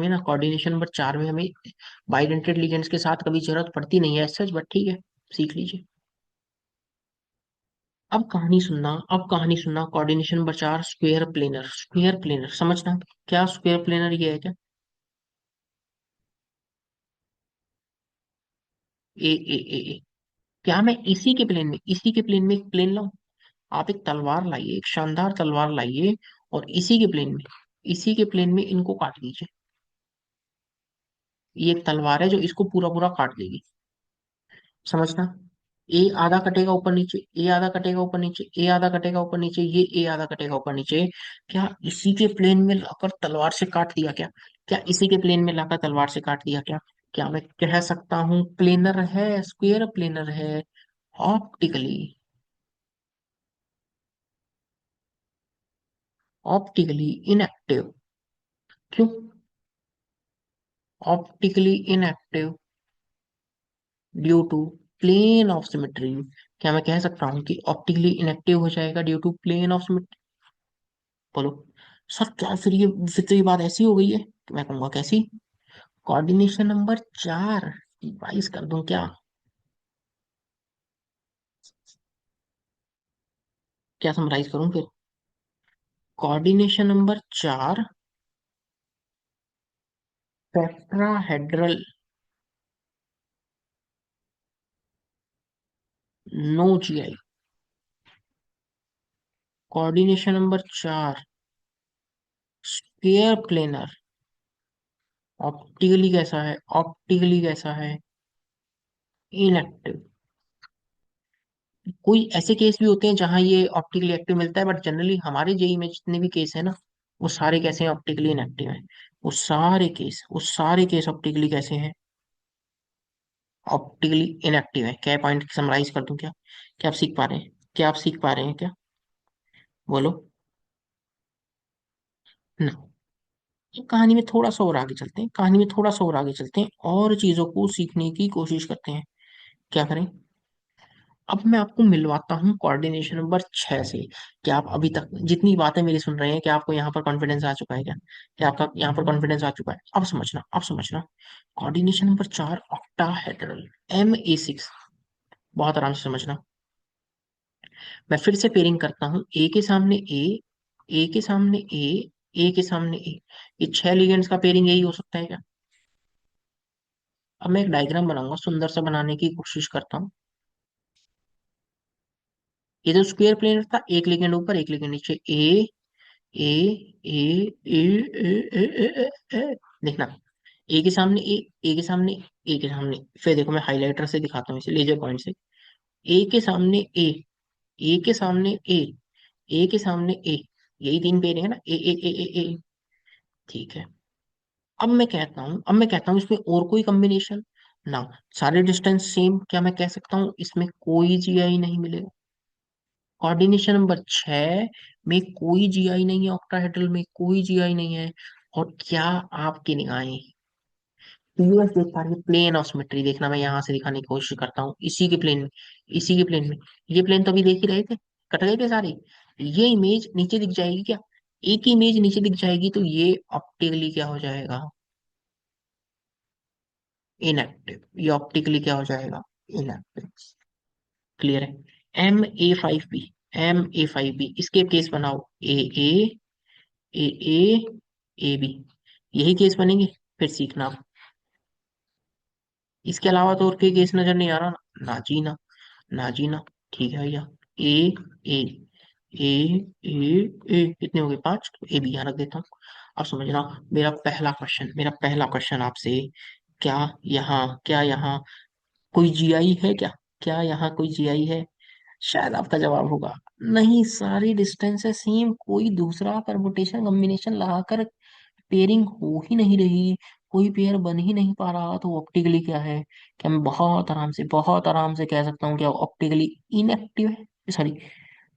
[SPEAKER 1] में हमें बाइडेंटेड लिगेंड्स के साथ कभी जरूरत पड़ती नहीं है सच, बट ठीक है, सीख लीजिए। अब कहानी सुनना, coordination number 4 square planar. Square planar समझना, क्या स्क्वायर प्लेनर ये है क्या? ए। क्या मैं इसी के प्लेन में एक प्लेन लाऊं? आप एक तलवार लाइए, एक शानदार तलवार लाइए, और इसी के प्लेन में इनको काट दीजिए। ये एक तलवार है जो इसको पूरा पूरा काट देगी, समझना। ए आधा कटेगा ऊपर नीचे, ए आधा कटेगा ऊपर नीचे, ए आधा कटेगा ऊपर नीचे, ये ए आधा कटेगा ऊपर नीचे। क्या इसी के प्लेन में लाकर तलवार से काट दिया क्या? क्या इसी के प्लेन में लाकर तलवार से काट दिया क्या? क्या मैं कह सकता हूँ प्लेनर है, स्क्वायर प्लेनर है, ऑप्टिकली, ऑप्टिकली इनएक्टिव। क्यों optically inactive? Due to plane of symmetry, क्या मैं कह सकता हूँ कि ऑप्टिकली इनएक्टिव हो जाएगा due to plane of symmetry? बोलो सर, क्या फिर तो ये बात ऐसी हो गई है कि मैं कहूँगा कैसी? कोऑर्डिनेशन नंबर 4 रिवाइज कर दूं क्या? क्या समराइज करूं फिर? Coordination number 4, tetrahedral, no GI. Coordination number 4, square planar, optically कैसा है? ऑप्टिकली कैसा है? इनएक्टिव। कोई ऐसे केस भी होते हैं जहां ये ऑप्टिकली एक्टिव मिलता है, बट जनरली हमारे जेई में जितने भी केस है ना, वो सारे कैसे हैं? ऑप्टिकली इनएक्टिव हैं। वो सारे केस ऑप्टिकली कैसे हैं? ऑप्टिकली इनएक्टिव है। क्या पॉइंट समराइज कर दूं क्या? क्या आप सीख पा रहे हैं? क्या आप सीख पा रहे हैं क्या? बोलो ना। कहानी में थोड़ा सा और आगे चलते हैं, कहानी में थोड़ा सा और आगे चलते हैं और चीजों को सीखने की कोशिश करते हैं। क्या करें? अब मैं आपको मिलवाता हूँ कोऑर्डिनेशन नंबर 6 से। क्या आप अभी तक जितनी बातें मेरी सुन रहे हैं, क्या आपको यहाँ पर कॉन्फिडेंस आ चुका है क्या? क्या आपका यहाँ पर कॉन्फिडेंस आ चुका है? अब समझना, अब समझना। Coordination number 4, octahedral, MA6। बहुत आराम से समझना। मैं फिर से पेयरिंग करता हूँ, ए के सामने ए, ए के सामने ए के सामने ए। ये 6 लिगेंड्स का पेयरिंग यही हो सकता है क्या? अब मैं एक डायग्राम बनाऊंगा, सुंदर सा बनाने की कोशिश करता हूँ। ये जो स्क्वायर प्लेन था, एक लिगेंड ऊपर एक लिगेंड नीचे, ए A A A A A A A ए। देखना, ए के सामने ए के सामने ए के सामने। फिर देखो, मैं हाइलाइटर से दिखाता हूँ इसे, लेजर पॉइंट से। ए के सामने ए के सामने ए के सामने ए। यही 3 पेयर है ना, ए। ठीक है। अब मैं कहता हूँ इसमें और कोई कॉम्बिनेशन ना। सारे डिस्टेंस सेम, क्या मैं कह सकता हूँ इसमें कोई जीआई नहीं मिलेगा? कोऑर्डिनेशन नंबर 6 में कोई जीआई नहीं है, ऑक्टाहेड्रल में कोई जीआई नहीं है। और क्या आपकी निगाहें यूएस देख पा रही है? प्लेन ऑफ सिमेट्री देखना, मैं यहां से दिखाने की कोशिश करता हूँ, इसी के प्लेन में। ये प्लेन तो अभी देख ही रहे थे, कट गए थे सारे। ये इमेज नीचे दिख जाएगी क्या? एक ही इमेज नीचे दिख जाएगी तो ये ऑप्टिकली क्या हो जाएगा? इनएक्टिव। ये ऑप्टिकली क्या हो जाएगा? इनएक्टिव। क्लियर है? M A5B, इसके केस बनाओ, ए ए यही केस बनेंगे। फिर सीखना आप। इसके अलावा तो और कोई केस नजर नहीं आ रहा ना? ना जी ना, ना जी ना। ठीक है भैया। ए ए ए ए कितने हो गए? 5। तो ए भी यहाँ रख देता हूँ। अब समझना, मेरा पहला क्वेश्चन आपसे। क्या यहाँ कोई जीआई है क्या? क्या यहाँ कोई जीआई है? शायद आपका जवाब होगा नहीं, सारी डिस्टेंस है सेम, कोई दूसरा परमुटेशन कॉम्बिनेशन लगाकर पेयरिंग हो ही नहीं रही, कोई पेयर बन ही नहीं पा रहा, तो ऑप्टिकली क्या है? क्या मैं बहुत आराम से कह सकता हूँ क्या ऑप्टिकली इनएक्टिव है? सॉरी,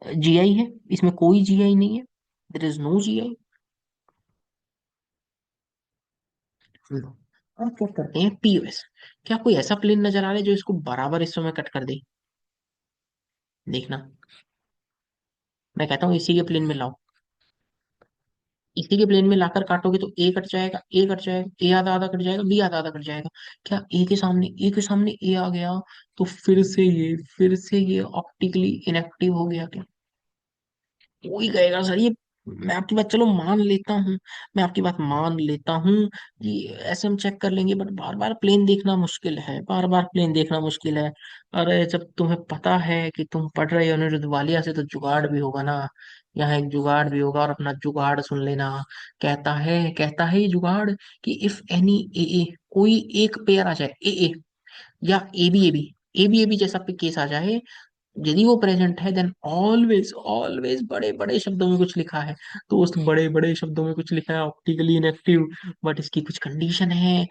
[SPEAKER 1] जीआई है, इसमें कोई जीआई नहीं है, देयर इज नो जीआई। अब क्या करते हैं? पीओएस। क्या कोई ऐसा प्लेन नजर आ रहा है जो इसको बराबर हिस्सों में कट कर दे? देखना, मैं कहता हूँ इसी के प्लेन में लाओ। इसी के प्लेन में लाकर काटोगे तो ए कट जाएगा, ए आधा आधा कट जाएगा, बी आधा आधा कट जाएगा। क्या ए के सामने ए आ गया तो फिर से ये ऑप्टिकली इनएक्टिव हो गया क्या? वही कहेगा सर ये। मैं आपकी बात चलो मान लेता हूँ, मैं आपकी बात मान लेता हूँ कि ऐसे हम चेक कर लेंगे, बट बार बार प्लेन देखना मुश्किल है, बार बार प्लेन देखना मुश्किल है। अरे जब तुम्हें पता है कि तुम पढ़ रहे हो अनिरुद्ध वालिया से, तो जुगाड़ भी होगा ना। यहाँ एक जुगाड़ भी होगा, और अपना जुगाड़ सुन लेना। कहता है ये जुगाड़ कि इफ एनी ए कोई एक पेयर आ जाए, ए या ए बी जैसा केस आ जाए, यदि वो प्रेजेंट है, देन ऑलवेज ऑलवेज बड़े बड़े शब्दों में कुछ लिखा है। तो उस बड़े बड़े शब्दों में कुछ लिखा है ऑप्टिकली इनएक्टिव, बट इसकी कुछ कंडीशन है,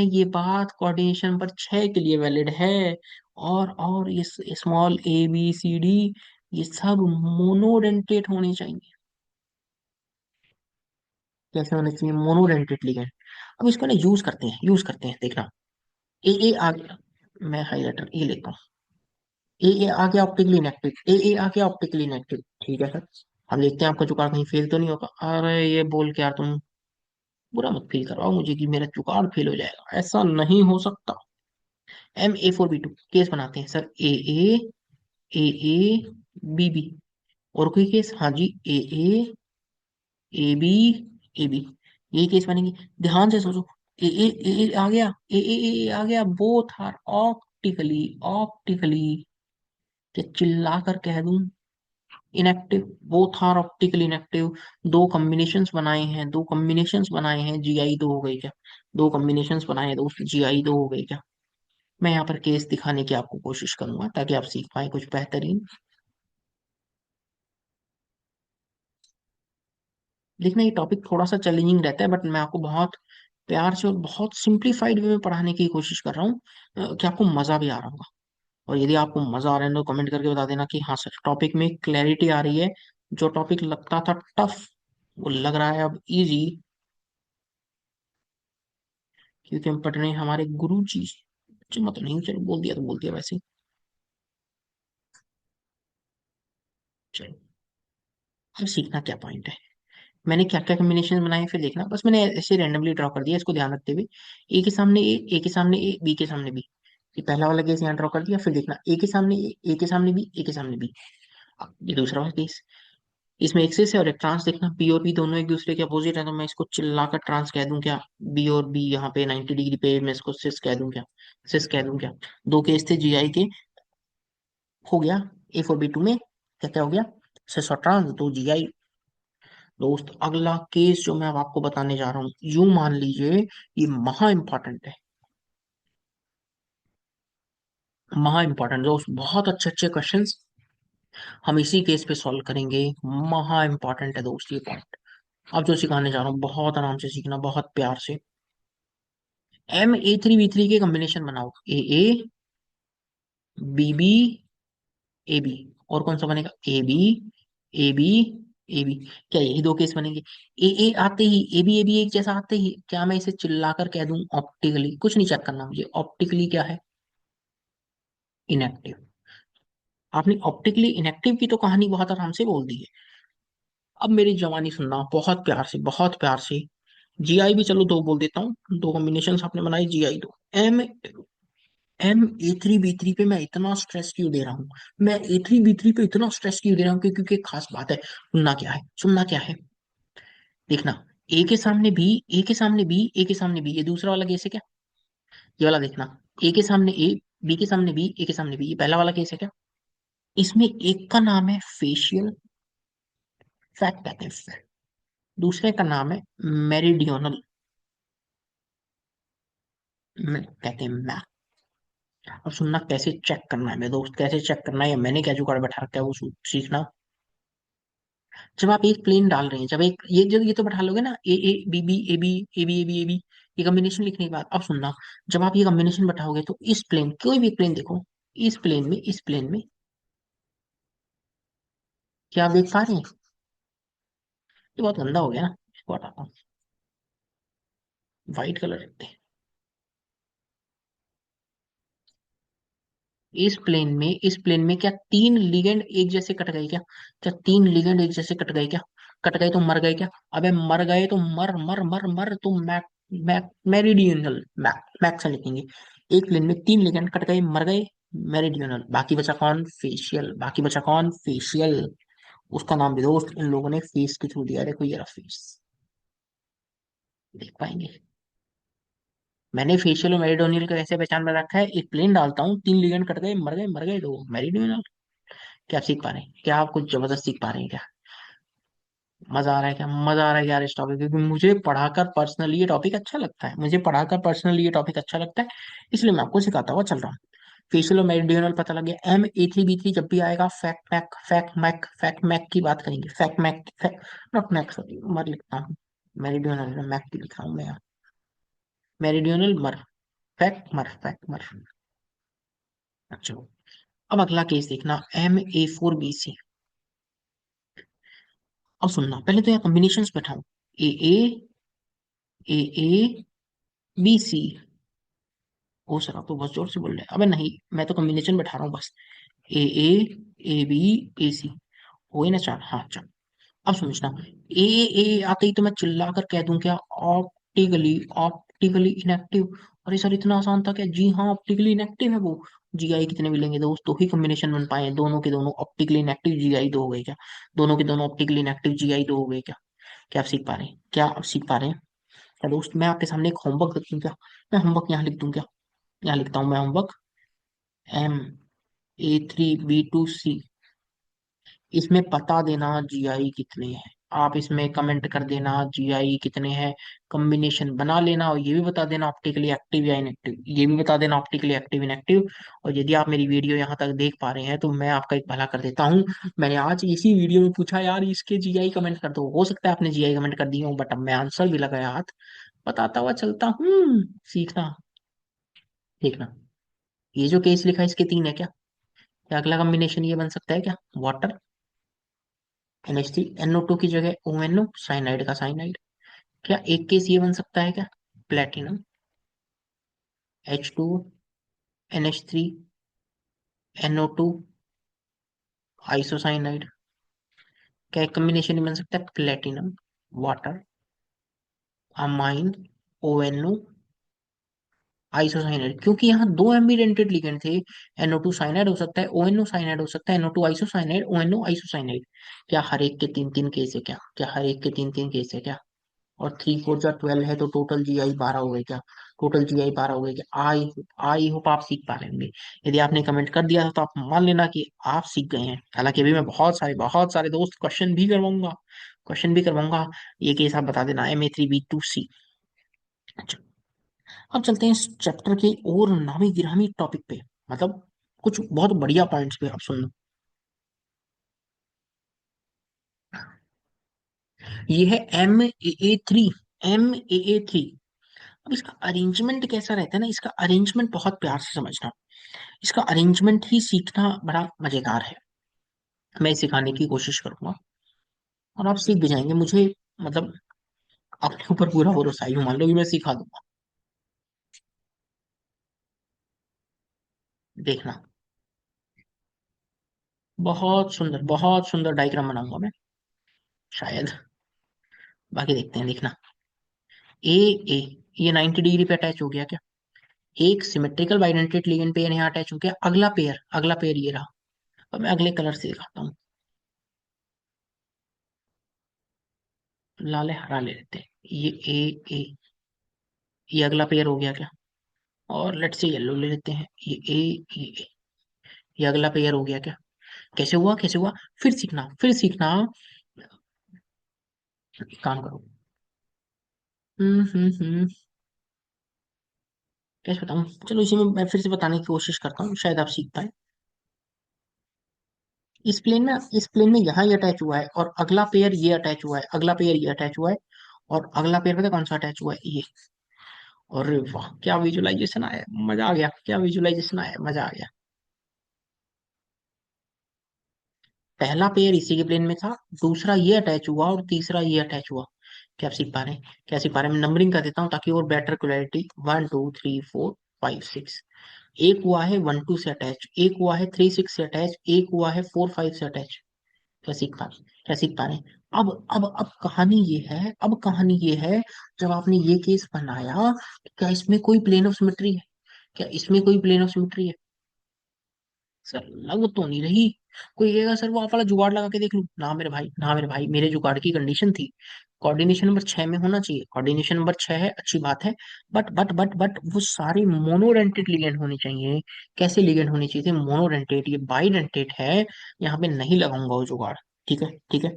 [SPEAKER 1] ये बात कोऑर्डिनेशन नंबर 6 के लिए वैलिड है। और ये स्मॉल ABCD, ये सब मोनोडेंटेट होने चाहिए। कैसे होने चाहिए? Monodentate ligand. अब इसको ना यूज करते हैं देखना। ए ए आ गया। मैं हाईलाइटर ए लेता हूँ। ए आ गया ऑप्टिकली इनएक्टिव, ए आ गया ऑप्टिकली इनएक्टिव। ठीक है सर, हम देखते हैं आपका जुगाड़ कहीं फेल तो नहीं होगा। अरे ये बोल के यार तुम बुरा मत फील करवाओ मुझे कि मेरा जुगाड़ फेल हो जाएगा, ऐसा नहीं हो सकता। MA4B2 केस बनाते हैं sir. A A B B. और कोई केस? हाँ जी, ए बी ए बी, यही केस बनेंगे। ध्यान से सोचो। ए आ गया, ए आ गया, बोथ आर ऑप्टिकली, ऑप्टिकली, चिल्ला कर कह दूं inactive, both are optically inactive. दो कॉम्बिनेशंस बनाए हैं, दो कॉम्बिनेशंस बनाए हैं, जीआई दो हो गई क्या? दो कॉम्बिनेशंस बनाए हैं दोस्त, जीआई दो हो गई क्या? मैं यहाँ पर केस दिखाने की आपको कोशिश करूंगा ताकि आप सीख पाए कुछ बेहतरीन। देखना, ये टॉपिक थोड़ा सा चैलेंजिंग रहता है, बट मैं आपको बहुत प्यार से और बहुत सिंप्लीफाइड वे में पढ़ाने की कोशिश कर रहा हूँ, कि आपको मजा भी आ रहा होगा। और यदि आपको मजा आ रहा है तो कमेंट करके बता देना कि हाँ सर, टॉपिक में क्लैरिटी आ रही है। जो टॉपिक लगता था टफ, वो लग रहा है अब इजी, क्योंकि हम पढ़ रहे हैं हमारे गुरु जी। मत नहीं, चलो बोल दिया तो बोल दिया वैसे ही। चलो, अब सीखना क्या पॉइंट है, मैंने क्या क्या कॉम्बिनेशन बनाए फिर देखना। बस मैंने ऐसे रैंडमली ड्रॉ कर दिया, इसको ध्यान रखते हुए। ए के सामने ए के सामने ए, बी के सामने बी। ये पहला वाला केस यहाँ ड्रॉ कर दिया, फिर देखना ए के सामने ए के सामने बी, ए के सामने बी। अब ये दूसरा वाला केस, इसमें एक्सिस है और एक ट्रांस। देखना बी और बी दोनों एक दूसरे के अपोजिट है, तो मैं इसको चिल्लाकर ट्रांस कह दूं क्या? बी और बी यहाँ पे 90 डिग्री पे, मैं इसको सिस कह दूं क्या? सिस कह दूं क्या? दो केस थे जीआई के, हो गया। A4B2 में क्या क्या हो गया? सिस और ट्रांस, दो जीआई। दोस्त अगला केस जो मैं अब आपको बताने जा रहा हूँ, यूं मान लीजिए ये महा इंपॉर्टेंट है, महा इंपॉर्टेंट दोस्त, बहुत अच्छे अच्छे क्वेश्चंस हम इसी केस पे सॉल्व करेंगे। महा इंपॉर्टेंट है दोस्त ये पॉइंट। अब जो सिखाने जा रहा हूँ बहुत आराम से सीखना, बहुत प्यार से। MA3B3 के कॉम्बिनेशन बनाओ, A B B A B. और कौन सा बनेगा? A B A B. क्या यही दो केस बनेंगे? ए आते ही, ए बी एक जैसा आते ही क्या मैं इसे चिल्लाकर कह दूं ऑप्टिकली? कुछ नहीं चेक करना मुझे, ऑप्टिकली क्या है? इनएक्टिव। आपने ऑप्टिकली इनएक्टिव की तो कहानी बहुत आराम से बोल दी है। अब मेरी जवानी सुनना बहुत प्यार से, बहुत प्यार से। जीआई भी चलो दो बोल देता हूँ, दो कॉम्बिनेशन आपने बनाई, जीआई दो। एम MA3B3 पे मैं इतना स्ट्रेस क्यों दे रहा हूँ? मैं A3B3 पे इतना स्ट्रेस क्यों दे रहा हूँ? क्योंकि एक खास बात है। सुनना क्या है, सुनना क्या है? देखना, ए के सामने बी, ए के सामने बी, ए के सामने बी, ये दूसरा वाला केस है क्या? ये वाला देखना, ए के सामने ए, बी के सामने बी, ए के सामने बी, ये पहला वाला केस है क्या? इसमें एक का नाम है फेशियल फैक्ट कहते हैं, दूसरे का नाम है मेरिडियोनल कहते हैं मैप। अब सुनना, कैसे चेक करना है मेरे दोस्त, कैसे चेक करना है, या मैंने क्या जुगाड़ बैठा रखा है वो सीखना। जब आप एक प्लेन डाल रहे हैं, जब एक ये तो बैठा लोगे ना, A B B A B ये कॉम्बिनेशन लिखने के बाद, अब सुनना, जब आप ये कॉम्बिनेशन बैठाओगे तो इस प्लेन, कोई भी प्लेन देखो, इस प्लेन में क्या आप देख पा रहे हैं? ये बहुत गंदा हो गया ना, इसको हटाता हूँ, व्हाइट कलर रखते हैं। इस प्लेन में क्या तीन लिगेंड एक जैसे कट गए क्या? क्या तीन लिगेंड एक जैसे कट गए क्या? कट गए तो मर गए क्या? अबे मर गए तो मर मर मर मर तो मैक, मेरिडियनल मैक से लिखेंगे। एक प्लेन में तीन लिगेंड कट गए, मर गए, मेरिडियनल। बाकी बचा कौन? फेशियल। बाकी बचा कौन? फेशियल। उसका नाम भी दोस्त इन लोगों ने फेस के थ्रू दिया। देखो ये रहा फेस, देख पाएंगे? मैंने फेशियल और मेरिडोनियल का कैसे पहचान में रखा है, एक प्लेन डालता हूँ, तीन लिगेंड कट गए, मर गए, मर गए तो मेरिडियनल। क्या आप सीख पा रहे हैं? क्या आप कुछ जबरदस्त सीख पा रहे हैं क्या? मजा आ रहा है क्या? मजा आ रहा है यार इस टॉपिक, क्योंकि मुझे पढ़ाकर पर्सनली ये टॉपिक अच्छा लगता है, मुझे पढ़ाकर पर्सनली ये टॉपिक अच्छा लगता है, इसलिए मैं आपको सिखाता हुआ चल रहा हूँ। फेशियल और मेरिडियनल पता लग गया। MA3B3 जब भी आएगा, फैक्ट मैक की बात करेंगे। Fact mac, not mac, sorry, मर लिखता हूँ, मेरिडियनल मैक की लिखा हूँ मैं यहाँ। मेरिडियनल मर, फैक्ट मर। अच्छा, अब अगला केस देखना, MA4B3। अब सुनना, पहले तो यहाँ कॉम्बिनेशंस बैठाऊं, A A A A B C, ओ सर आप तो बहुत जोर से बोल रहे हैं। अबे नहीं, मैं तो कॉम्बिनेशन बैठा रहा हूँ बस। ए ए, ए बी, ए सी, हो ना चार? हाँ चल। अब समझना, ए ए आते ही तो मैं चिल्ला कर कह दूं क्या? Optically, optically inactive. अरे सर इतना आसान था क्या? जी हाँ, ऑप्टिकली इनएक्टिव है वो। जीआई कितने मिलेंगे दोस्त? दो ही कॉम्बिनेशन बन पाए हैं, दोनों के दोनों ऑप्टिकली इनएक्टिव, जीआई दो हो गए क्या? दोनों के दोनों ऑप्टिकली इनएक्टिव, जीआई दो हो गए क्या? क्या आप सीख पा रहे हैं? क्या आप सीख पा रहे हैं? क्या दोस्त मैं आपके सामने एक होमवर्क रख दूं क्या? मैं होमवर्क यहाँ लिख दूं क्या? यहाँ लिखता हूँ मैं होमवर्क। M A3B2C, इसमें बता देना जीआई कितने हैं। आप इसमें कमेंट कर देना जीआई कितने हैं, कॉम्बिनेशन बना लेना, और ये भी बता देना ऑप्टिकली एक्टिव या इनएक्टिव, ये भी बता देना ऑप्टिकली एक्टिव इनएक्टिव। और यदि आप मेरी वीडियो यहाँ तक देख पा रहे हैं तो मैं आपका एक भला कर देता हूँ। मैंने आज इसी वीडियो में पूछा यार इसके जीआई कमेंट कर दो, हो सकता है आपने जीआई कमेंट कर दिया हो, बट अब मैं आंसर भी लगाया हाथ, बताता हुआ चलता हूँ। सीखना, देखना। ये जो केस लिखा है इसके तीन है क्या? क्या अगला कॉम्बिनेशन ये बन सकता है क्या? वाटर, NH3, NO2 की जगह ONO, साइनाइड का साइनाइड। क्या एक केस ये बन सकता है क्या? Platinum, H2, NH3, NO2, isocyanide. क्या एक कॉम्बिनेशन ये बन सकता है? Platinum, water, amine, ONO, isocyanide. क्योंकि यहाँ दो एम्बिडेंटेड लिगेंड थे। NO2 साइनाइड हो सकता है, ONO साइनाइड हो सकता है, NO2 आइसोसाइनाइड, ONO आइसोसाइनाइड। क्या हर एक के तीन तीन केस है क्या? क्या हर एक के तीन तीन केस है क्या? और 3 4 जा 12 है तो टोटल जीआई 12 हो गए क्या? टोटल जीआई 12 हो गए क्या? आई होप आप सीख पा रहे होंगे। यदि आपने कमेंट कर दिया था तो आप मान लेना कि आप सीख गए हैं। हालांकि अभी मैं बहुत सारे दोस्त क्वेश्चन भी करवाऊंगा, क्वेश्चन भी करवाऊंगा। ये केस आप बता देना MA3B2C। अब चलते हैं इस चैप्टर के और नामी गिरामी टॉपिक पे, मतलब कुछ बहुत बढ़िया पॉइंट्स पे। आप सुन लो, ये है MAA3। MAA3, अब इसका अरेंजमेंट कैसा रहता है ना, इसका अरेंजमेंट बहुत प्यार से समझना। इसका अरेंजमेंट ही सीखना बड़ा मजेदार है। मैं सिखाने की कोशिश करूंगा और आप सीख भी जाएंगे, मुझे मतलब अपने ऊपर पूरा भरोसा है, यूं मान लो कि मैं सिखा दूंगा। देखना, बहुत सुंदर डायग्राम बनाऊंगा मैं शायद। बाकी देखते हैं, देखना। ए ए, ये 90 डिग्री पे अटैच हो गया क्या? एक सिमेट्रिकल बाइडेंटेट लिगेंड पेयर यहाँ अटैच हो गया। अगला पेयर ये रहा। अब मैं अगले कलर से दिखाता हूँ, लाल है, हरा ले लेते हैं। ये ए, ये अगला पेयर हो गया क्या? और लेट्स से येलो ले लेते हैं। ये अगला पेयर हो गया क्या? कैसे हुआ, कैसे हुआ? फिर सीखना। एक काम करो। हम्म। कैसे बताऊं? चलो इसी में मैं फिर से बताने की कोशिश करता हूँ, शायद आप सीख पाए। इस प्लेन में यहाँ ये अटैच हुआ है, और अगला पेयर ये अटैच हुआ है, अगला पेयर ये अटैच हुआ है, और अगला पेयर पता है कौन सा अटैच हुआ है? ये। अरे वाह, क्या विजुअलाइजेशन आया, मजा आ गया, क्या विजुअलाइजेशन आया, मजा आ गया। पहला पेयर इसी के प्लेन में था, दूसरा ये अटैच हुआ, और तीसरा ये अटैच हुआ। क्या आप सीख पा रहे हैं? क्या सीख पा रहे हैं? मैं नंबरिंग कर देता हूँ ताकि और बेटर क्लैरिटी। 1 2 3 4 5 6। एक हुआ है 1 2 से अटैच, एक हुआ है 3 6 से अटैच, एक हुआ है 4 5 से अटैच। क्या सीख पा रहे हैं? क्या सीख पा रहे हैं? अब कहानी ये है, जब आपने ये केस बनाया, क्या इसमें कोई प्लेन ऑफ सिमेट्री है? क्या इसमें कोई प्लेन ऑफ सिमेट्री है? सर लग तो नहीं रही। कोई कहेगा सर वो आप वाला जुगाड़ लगा के देख लूं। ना मेरे भाई, ना मेरे भाई, मेरे जुगाड़ की कंडीशन थी, कोऑर्डिनेशन नंबर 6 में होना चाहिए। कोऑर्डिनेशन नंबर 6 है, अच्छी बात है, बट वो सारे मोनोडेंटेट लिगेंड होने चाहिए। कैसे लिगेंड होने चाहिए थे? मोनोडेंटेट, ये बाइडेंटेट है। यहाँ पे नहीं लगाऊंगा वो जुगाड़। ठीक है, ठीक है।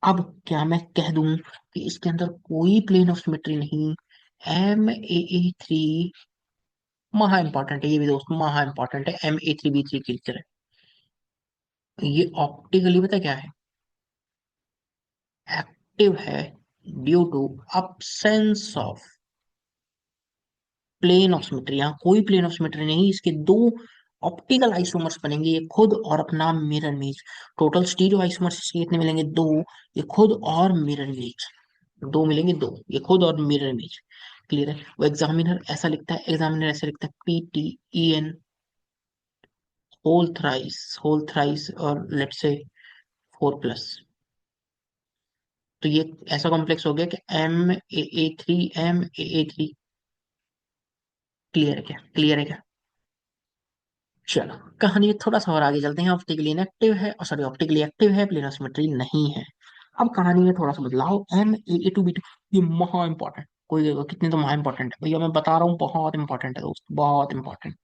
[SPEAKER 1] अब क्या मैं कह दूं कि इसके अंदर कोई प्लेन ऑफ सिमेट्री नहीं? MAA3 महा इंपॉर्टेंट है, ये भी दोस्त महा इंपॉर्टेंट है। MA3B3 की तरह ये ऑप्टिकली पता क्या है? एक्टिव है due to absence of plane of symmetry. यहाँ कोई प्लेन ऑफ सिमेट्री नहीं, इसके दो ऑप्टिकल आइसोमर्स बनेंगे, ये खुद और अपना mirror image. Total stereo isomers इसके कितने मिलेंगे? दो। ये खुद और मिरर इमेज, दो मिलेंगे, दो, ये खुद और मिरर इमेज। क्लियर है। वो एग्जामिनर ऐसा लिखता है, एग्जामिनर ऐसा लिखता है, PTEN, होल थ्राइस और लेट्स से 4+। तो ये ऐसा कॉम्प्लेक्स हो गया कि MAA3 क्लियर है क्या, क्लियर है क्या? चलो, कहानी थोड़ा सा और आगे चलते हैं। ऑप्टिकली इनएक्टिव है, सॉरी ऑप्टिकली एक्टिव है, प्लेनोसिमेट्री नहीं है। अब कहानी में थोड़ा सा बदलाव, MAA2B2, ये महा इंपॉर्टेंट। कोई देखो कितने तो महा इंपॉर्टेंट है भैया, मैं बता रहा हूँ बहुत इंपॉर्टेंट है दोस्त, बहुत इंपॉर्टेंट।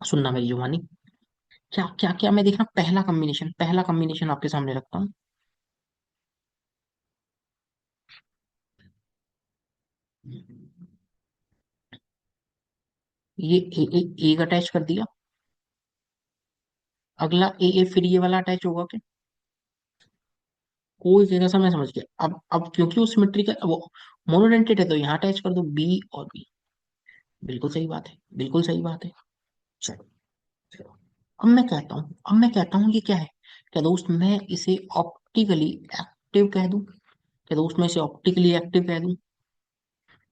[SPEAKER 1] सुनना मेरी जुबानी। क्या क्या क्या, मैं देखना पहला कॉम्बिनेशन आपके सामने रखता हूँ। ये एक अटैच कर दिया, अगला ए फिर ये वाला अटैच होगा क्या? कोई कहेगा सर मैं समझ गया। अब क्योंकि वो सिमेट्री का वो मोनोडेंटेड है, तो यहाँ अटैच कर दो बी और बी। बिल्कुल सही बात है, बिल्कुल सही बात है। चलो चलो। अब मैं कहता हूँ ये क्या है? क्या दोस्त मैं इसे ऑप्टिकली एक्टिव कह दूं? क्या दोस्त मैं इसे ऑप्टिकली एक्टिव कह दूं?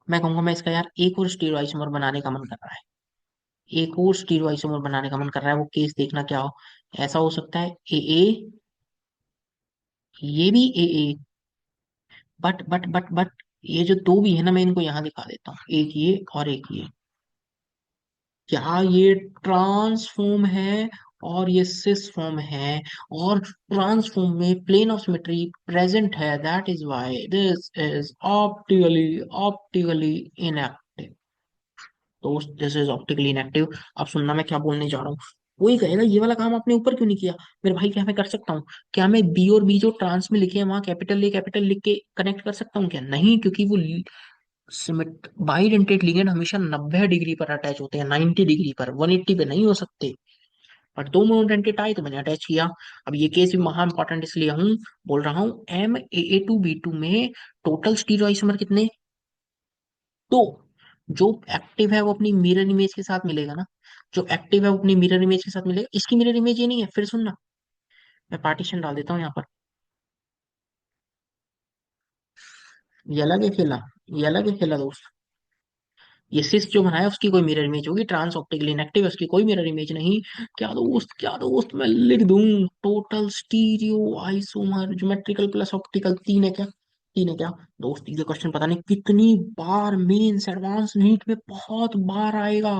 [SPEAKER 1] मैं कहूंगा मैं इसका यार एक और स्टीरियोआइसोमर बनाने का मन कर रहा है। एक और स्टीरियोआइसोमर बनाने का मन कर रहा है, वो केस देखना क्या हो। ऐसा हो सकता है ए, ये भी ए, बट ये जो दो भी है ना, मैं इनको यहाँ दिखा देता हूँ, एक ये और एक ये। क्या ये ट्रांसफॉर्म है और ये सिस फॉर्म है, और ट्रांसफॉर्म में प्लेन ऑफ सिमेट्री प्रेजेंट है, that is why this is optically inactive. तो दिस इज ऑप्टिकली इनएक्टिव। अब सुनना मैं क्या बोलने जा रहा हूँ। कोई कहेगा ये वाला काम आपने ऊपर क्यों नहीं किया? मेरे भाई क्या मैं कर सकता हूँ? क्या मैं बी और बी जो ट्रांस में लिखे हैं वहां कैपिटल ए कैपिटल लिख के कनेक्ट कर सकता हूँ क्या? नहीं, क्योंकि वो सिमेट बाइडेंटेड लिगेंड हमेशा 90 डिग्री पर अटैच होते हैं, 90 डिग्री पर, 180 पे नहीं हो सकते। और दो मोनोडेंटेट आए तो मैंने अटैच किया। अब ये केस भी महा इंपॉर्टेंट इसलिए हूँ, बोल रहा हूँ MAA2B2 में टोटल स्टीरियोइसोमर कितने? तो जो एक्टिव है वो अपनी मिरर इमेज के साथ मिलेगा ना, जो एक्टिव है वो अपनी मिरर इमेज के साथ मिलेगा। इसकी मिरर इमेज ये नहीं है, फिर सुनना, मैं पार्टीशन डाल देता हूँ यहाँ पर। ये अलग है खेला, ये अलग है खेला दोस्त। ये सिस जो बनाया उसकी कोई मिरर इमेज होगी, ट्रांस ऑप्टिकली इनएक्टिव, उसकी कोई मिरर इमेज नहीं। क्या दोस्त मैं लिख दूं, total stereo isomer geometrical plus optical, तीन है क्या? तीन है क्या? दोस्त ये क्वेश्चन पता नहीं कितनी बार मेंस एडवांस नीट में बहुत बार आएगा।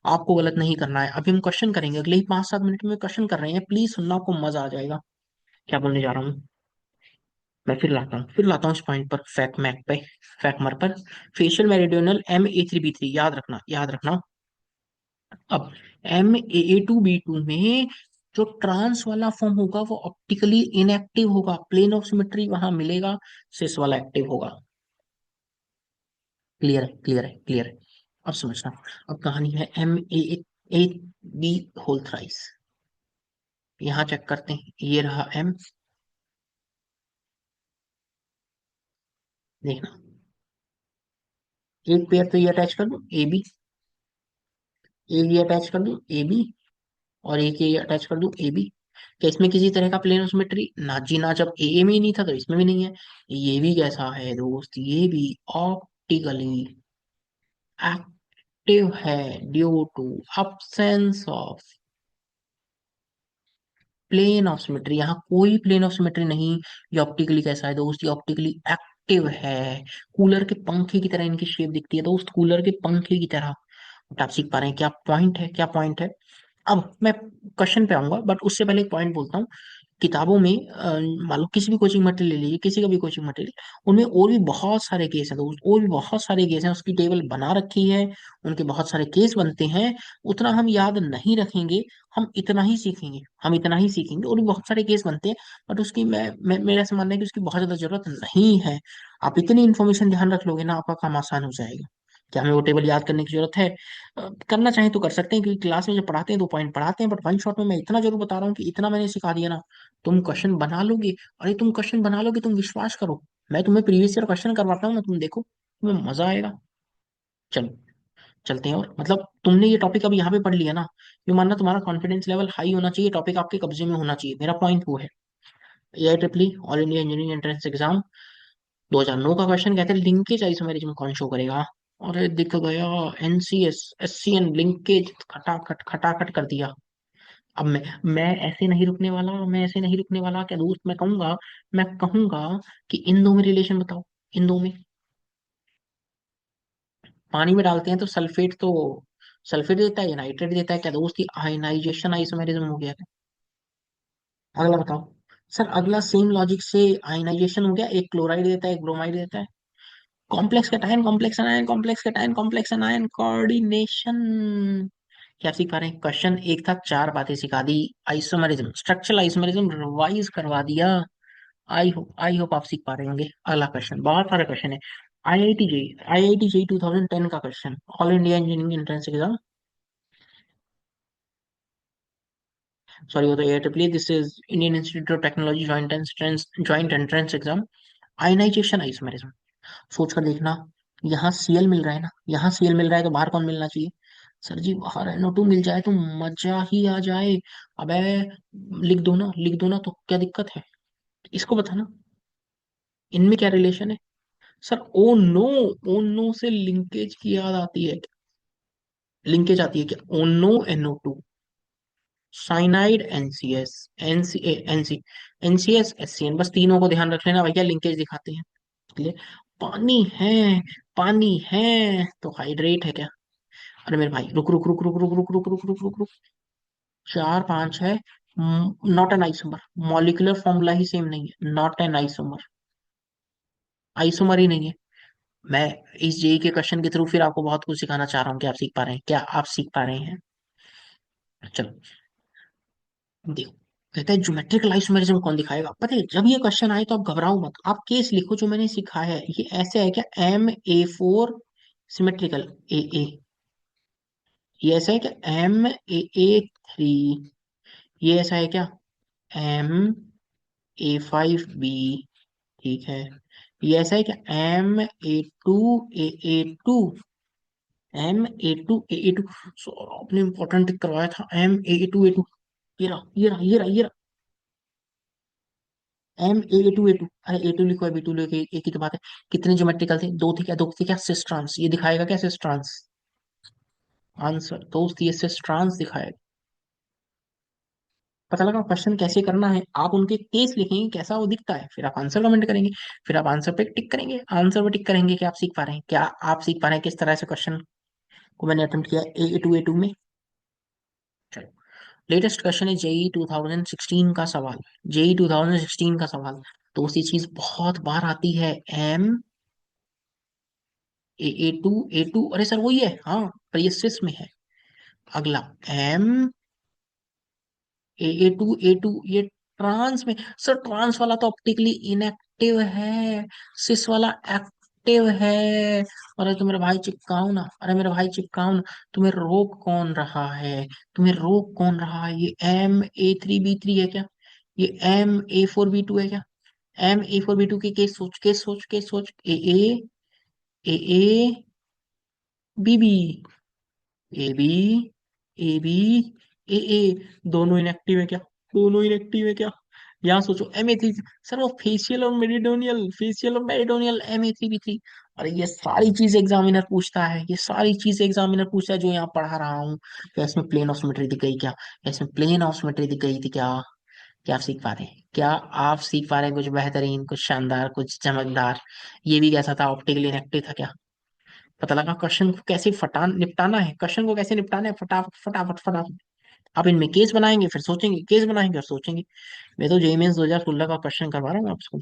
[SPEAKER 1] आपको गलत नहीं करना है, अभी हम क्वेश्चन करेंगे, अगले ही 5-7 मिनट में क्वेश्चन कर रहे हैं, प्लीज सुनना, आपको मजा आ जाएगा। क्या बोलने जा रहा हूँ? मैं फिर लाता हूँ इस पॉइंट पर, फैक्मर पर। फेशियल मेरिडियनल MA3B3, याद रखना, याद रखना। अब MAA2B2 में जो ट्रांस वाला फॉर्म होगा वो ऑप्टिकली इनएक्टिव होगा, प्लेन ऑफ सिमेट्री वहां मिलेगा, सिस वाला एक्टिव होगा। क्लियर है, क्लियर है, क्लियर है। अब समझना। अब कहानी है MAA8B होल थ्राइस। यहाँ चेक करते हैं, ये रहा M। देखना, एक पेयर तो ये अटैच कर दो AB, एक ये अटैच कर दो AB, और एक ये अटैच कर दूं ए बी। क्या इसमें किसी तरह का प्लेन सिमेट्री? ना जी ना, जब ए में ही नहीं था तो इसमें भी नहीं है। ये भी कैसा है दोस्त, ये भी ऑप्टिकली एक्टिव है due to absence of plane of symmetry. यहाँ कोई प्लेन ऑफ सिमेट्री नहीं। ये ऑप्टिकली कैसा है दोस्त? ये ऑप्टिकली एक्टिव है। कूलर के पंखे की तरह इनकी शेप दिखती है दोस्त, कूलर के पंखे की तरह। तो आप सीख पा रहे हैं क्या पॉइंट है, क्या पॉइंट है? अब मैं क्वेश्चन पे आऊंगा, बट उससे पहले एक पॉइंट बोलता हूँ। किताबों में मान लो किसी भी कोचिंग मटेरियल ले लीजिए, किसी का भी कोचिंग मटेरियल, उनमें और भी बहुत सारे केस हैं दोस्त, और भी बहुत सारे केस हैं, उसकी टेबल बना रखी है, उनके बहुत सारे केस बनते हैं। उतना हम याद नहीं रखेंगे, हम इतना ही सीखेंगे, और भी बहुत सारे केस बनते हैं। बट उसकी मेरा ऐसा मानना है कि उसकी बहुत ज्यादा जरूरत नहीं है। आप इतनी इन्फॉर्मेशन ध्यान रख लोगे ना, आपका काम आसान हो जाएगा। क्या हमें वो टेबल याद करने की जरूरत है? करना चाहें तो कर सकते हैं, क्योंकि क्लास में जब पढ़ाते हैं 2 पॉइंट पढ़ाते हैं, बट वन शॉट में मैं इतना जरूर बता रहा हूँ कि इतना मैंने सिखा दिया ना, तुम क्वेश्चन बना लोगे। अरे तुम क्वेश्चन बना लोगे, तुम विश्वास करो। मैं तुम्हें प्रीवियस ईयर क्वेश्चन करवाता हूँ ना, तुम देखो, तुम्हें मजा आएगा। चलो, चलते हैं। और मतलब तुमने ये टॉपिक अब यहाँ पे पढ़ लिया ना, ये मानना तुम्हारा कॉन्फिडेंस लेवल हाई होना चाहिए, टॉपिक आपके कब्जे में होना चाहिए, मेरा पॉइंट वो है। AIEEE all India engineering entrance exam 2009 का क्वेश्चन, कहते हैं लिंकेज आइसोमेरिज्म कौन शो करेगा? अरे दिख गया। एनसीएस एससीएन लिंकेज खटाखट खटाखट कर दिया। अब मैं ऐसे नहीं रुकने वाला, मैं ऐसे नहीं रुकने वाला क्या दोस्त, मैं कहूंगा कि इन दो में रिलेशन बताओ। इन दो में पानी में डालते हैं तो सल्फेट देता है या नाइट्रेट देता है क्या दोस्त, ये आयनाइजेशन आइसोमेरिज्म हो गया क्या? अगला बताओ। सर अगला सेम लॉजिक से आयनाइजेशन हो गया, एक क्लोराइड देता है एक ब्रोमाइड देता है। Complex cation complex anion complex cation complex anion coordination. क्या सीख पा रहे हैं? क्वेश्चन एक था, चार बातें सिखा दी। आइसोमेरिज्म, स्ट्रक्चरल आइसोमेरिज्म रिवाइज करवा दिया। आई होप आप सीख पा रहे होंगे। अगला क्वेश्चन, बहुत सारे क्वेश्चन है। आई आई टी जेई 2010 का question, all India engineering entrance exam. Sorry, वो तो AIEEE, this is Indian institute of technology joint entrance exam. Ionization isomerism, सोच कर देखना। यहाँ सीएल मिल रहा है ना, यहाँ सीएल मिल रहा है तो बाहर कौन मिलना चाहिए? सर जी बाहर NO2 मिल जाए तो मजा ही आ जाए। अबे लिख दो ना, लिख दो ना, तो क्या दिक्कत है? इसको बताना, इनमें क्या रिलेशन है? Sir oh no, oh no से लिंकेज की याद आती है। लिंकेज आती है क्या? Oh no NO2, cyanide NCS, NC NCS SCN, बस तीनों को ध्यान रख लेना भैया, लिंकेज दिखाते हैं। इसलिए पानी है, पानी है तो हाइड्रेट है क्या? अरे मेरे भाई रुक रुक रुक रुक रुक रुक रुक रुक रुक रुक रुक, चार पांच है। Not an isomer, molecular formula he same नहीं है, नॉट एन आइसोमर, आइसोमर ही नहीं है। मैं इस जेई के क्वेश्चन के थ्रू फिर आपको बहुत कुछ सिखाना चाह रहा हूँ, क्या आप सीख पा रहे हैं? क्या आप सीख पा रहे हैं? चलो देखो, कहते हैं ज्योमेट्रिकल आइसोमेरिज्म कौन दिखाएगा। पता है जब ये क्वेश्चन आए तो आप घबराओ मत, आप केस लिखो जो मैंने सिखाया है। ये ऐसे है क्या? MA4 सिमेट्रिकल AA, ये ऐसा है क्या? MAA3, ये ऐसा है क्या? MA5B, ठीक है। ये ऐसा है क्या? MA2AA2, MA2AA2। सो आपने इंपॉर्टेंट करवाया था MA2A2, ये रहा। MA2A2, अरे A2 लिखो या B2 लिखो, एक ही तो बात है। कितने ज्योमेट्रिकल थे? दो थे क्या? दो थे क्या? सिस्ट्रांस, ये दिखाएगा क्या? सिस्ट्रांस आंसर दोस्त, ये सिस्ट्रांस दिखाएगा। पता लगा क्वेश्चन कैसे करना है? आप उनके केस लिखेंगे कैसा वो दिखता है, फिर आप आंसर कमेंट करेंगे, फिर आप आंसर पे टिक करेंगे, आंसर पे टिक करेंगे कि आप सीख पा रहे हैं। क्या आप सीख पा रहे हैं किस तरह से क्वेश्चन को मैंने अटेम्प्ट किया A2A2 में? चलो, लेटेस्ट क्वेश्चन है जेई 2016 का सवाल। जेई 2016 का सवाल, तो उसी चीज बहुत बार आती है। एम ए टू, अरे सर वही है, हाँ, पर ये सिस में है। अगला एम ए टू ये ट्रांस में। सर ट्रांस वाला तो ऑप्टिकली इनएक्टिव है, सिस वाला एक्टिव है। अरे तो मेरे भाई चिपकाओ ना, अरे मेरे भाई चिपकाओ ना। तुम्हें रोक कौन रहा है? तुम्हें रोक कौन रहा है? ये MA3B3 है क्या? ये MA4B2 है क्या? MA4B2 की केस सोच A A B A B A B A दोनों इनएक्टिव है क्या? दोनों इनएक्टिव है क्या? यहाँ सोचो MA3, सर वो फेशियल और मेरिडोनियल MA3B3। अरे ये सारी चीज एग्जामिनर पूछता है, ये सारी चीज एग्जामिनर पूछता है जो यहाँ पढ़ा रहा हूँ। क्या इसमें प्लेन ऑफ सिमेट्री दिख गई क्या? क्या इसमें प्लेन ऑफ सिमेट्री दिख गई थी क्या? क्या आप सीख पा रहे हैं? क्या आप सीख पा रहे हैं कुछ बेहतरीन, कुछ शानदार, कुछ चमकदार? ये भी कैसा था? ऑप्टिकली इनएक्टिव था क्या? पता लगा क्वेश्चन को कैसे फटान निपटाना है, क्वेश्चन को कैसे निपटाना है, फटाफट फटाफट फटाफट। आप इनमें केस बनाएंगे फिर सोचेंगे, केस बनाएंगे और सोचेंगे। मैं तो जेईई मेंस 2016 का क्वेश्चन करवा रहा हूँ आपको।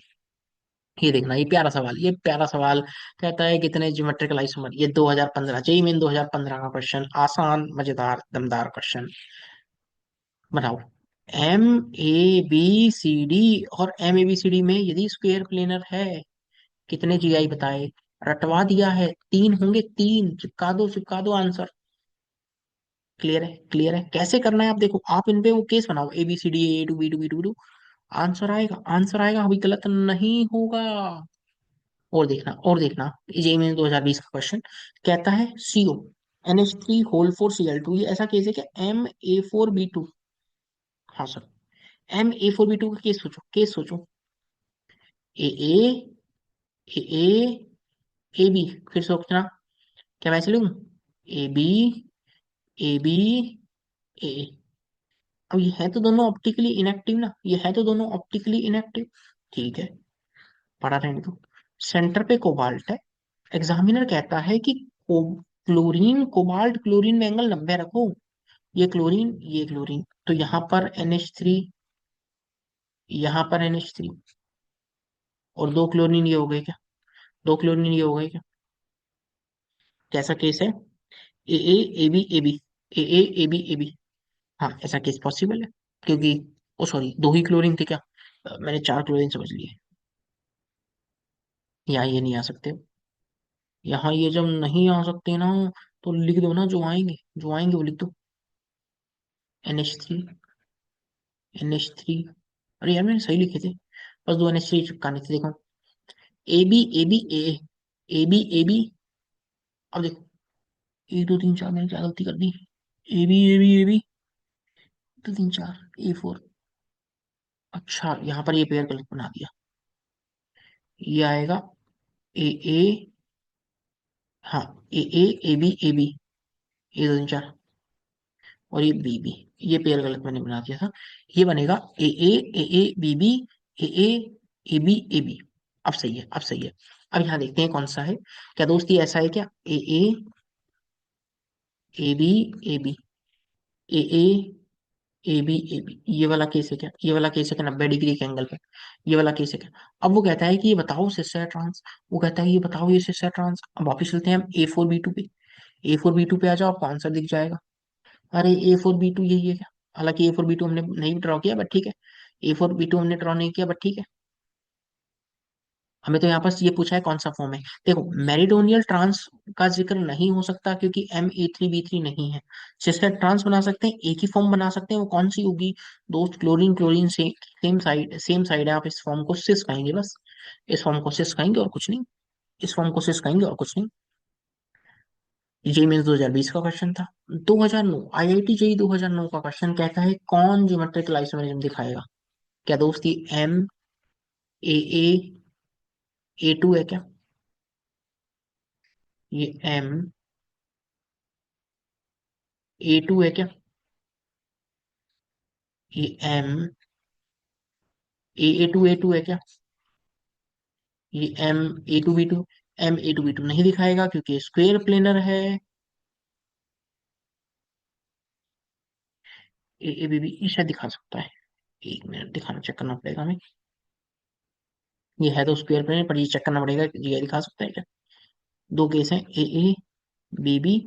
[SPEAKER 1] ये देखना, ये प्यारा सवाल, ये प्यारा सवाल। कहता है कितने ज्योमेट्रिकल आइसोमर, ये 2015, जेईई मेन 2015 का क्वेश्चन, आसान मजेदार दमदार क्वेश्चन। बताओ, MABCD और MABCD में यदि स्क्वेयर प्लेनर है, कितने GI बताए? रटवा दिया है, तीन होंगे, तीन। चिपका दो आंसर। क्लियर है? क्लियर है कैसे करना है? आप देखो, आप इन पे वो केस बनाओ, ABCD A2 B2 B2 answer आएगा, आंसर आएगा, अभी गलत नहीं होगा। और देखना, और देखना, जेईई में 2020 का क्वेश्चन कहता है CO NH3 होल 4 Cl2, ये ऐसा केस है क्या? MA4B2, हाँ सर, MA4B2 का केस सोचो, केस सोचो। ए A A A A B, फिर सोचना। क्या मैं ऐसे लिखूं? ए बी, ए बी, ए। अब ये है तो दोनों ऑप्टिकली इनएक्टिव ना, ये है तो दोनों ऑप्टिकली इनएक्टिव। ठीक है, पढ़ा रहने दो। सेंटर पे कोबाल्ट है। एग्जामिनर कहता है कि क्लोरीन कोबाल्ट क्लोरीन में एंगल 90 रखो। ये क्लोरीन, ये क्लोरीन, तो यहाँ पर NH3, यहाँ पर NH3, और दो क्लोरीन ये हो गए क्या? दो क्लोरीन ये हो गए क्या? कैसा केस है? A A A B A B, A A A B A B. हाँ, ऐसा केस पॉसिबल है, क्योंकि ओ सॉरी, दो ही क्लोरीन थे क्या? मैंने चार क्लोरीन समझ लिए। यहाँ ये नहीं आ सकते। यहाँ ये जब नहीं आ सकते ना, तो लिख दो ना, जो आएंगे, जो आएंगे वो लिख दो। NH3, NH3। अरे यार मैंने सही लिखे थे, बस दो NH3 चिपकाने थे। देखो, A B A B A, A B A B. अब देखो, एक दो तीन चार, मैंने क्या गलती कर दी? A B A B A B, दो तीन चार, A4। अच्छा, यहाँ पर ये पेयर गलत बना दिया। ये आएगा ए ए, हाँ, ए A A B A B, ये दो तीन चार, और ये बी बी। ये पेयर गलत मैंने बना दिया था। ये बनेगा A A B B, A A A B A B. अब सही है, अब सही है। अब यहाँ देखते हैं कौन सा है। क्या दोस्त ये ऐसा है क्या? A A A B A B, A A A B A B, ये वाला केस है क्या? ये वाला केस है क्या 90 डिग्री के एंगल पे? ये वाला केस है क्या? अब वो कहता है कि ये बताओ सिस है ट्रांस। वो कहता है ये बताओ ये सिस है ट्रांस। अब वापिस चलते हैं हम A4B2 पे। A4B2 पे आ जाओ, आपको आंसर दिख जाएगा। अरे A4B2 यही है क्या? हालांकि A4B2 हमने नहीं ड्रॉ किया, बट ठीक है। A4B2 हमने ड्रॉ नहीं किया, बट ठीक है। हमें तो यहाँ पर ये पूछा है कौन सा फॉर्म है। देखो, मेरिडोनियल ट्रांस का जिक्र नहीं हो सकता, क्योंकि Ma3B3 नहीं है। सिस्टर ट्रांस बना सकते हैं, एक ही फॉर्म बना सकते हैं, वो कौन सी होगी? दोस्त, क्लोरीन क्लोरीन से सेम साइड है। आप इस फॉर्म को सिस कहेंगे बस। इस फॉर्म को सिस कहेंगे और कुछ नहीं। इस फॉर्म को सिस कहेंगे और कुछ नहीं। ये मीन्स 2020 का क्वेश्चन था। 2009 IIT जेई 2009 का क्वेश्चन कहता है कौन ज्योमेट्रिकल आइसोमेरिज्म दिखाएगा? क्या दोस्त ये MAA A2 है क्या? ये MA2 है क्या? ये MAA2A2 है क्या? ये MA2B2, MA2B2 नहीं दिखाएगा क्योंकि स्क्वेयर प्लेनर है। AABB ये शायद दिखा सकता है। एक मिनट, दिखाना चेक करना पड़ेगा हमें। ये है तो स्क्वेयर प्लेनर, पर ये चेक करना पड़ेगा कि ये दिखा सकता है क्या। दो केस हैं, AABB,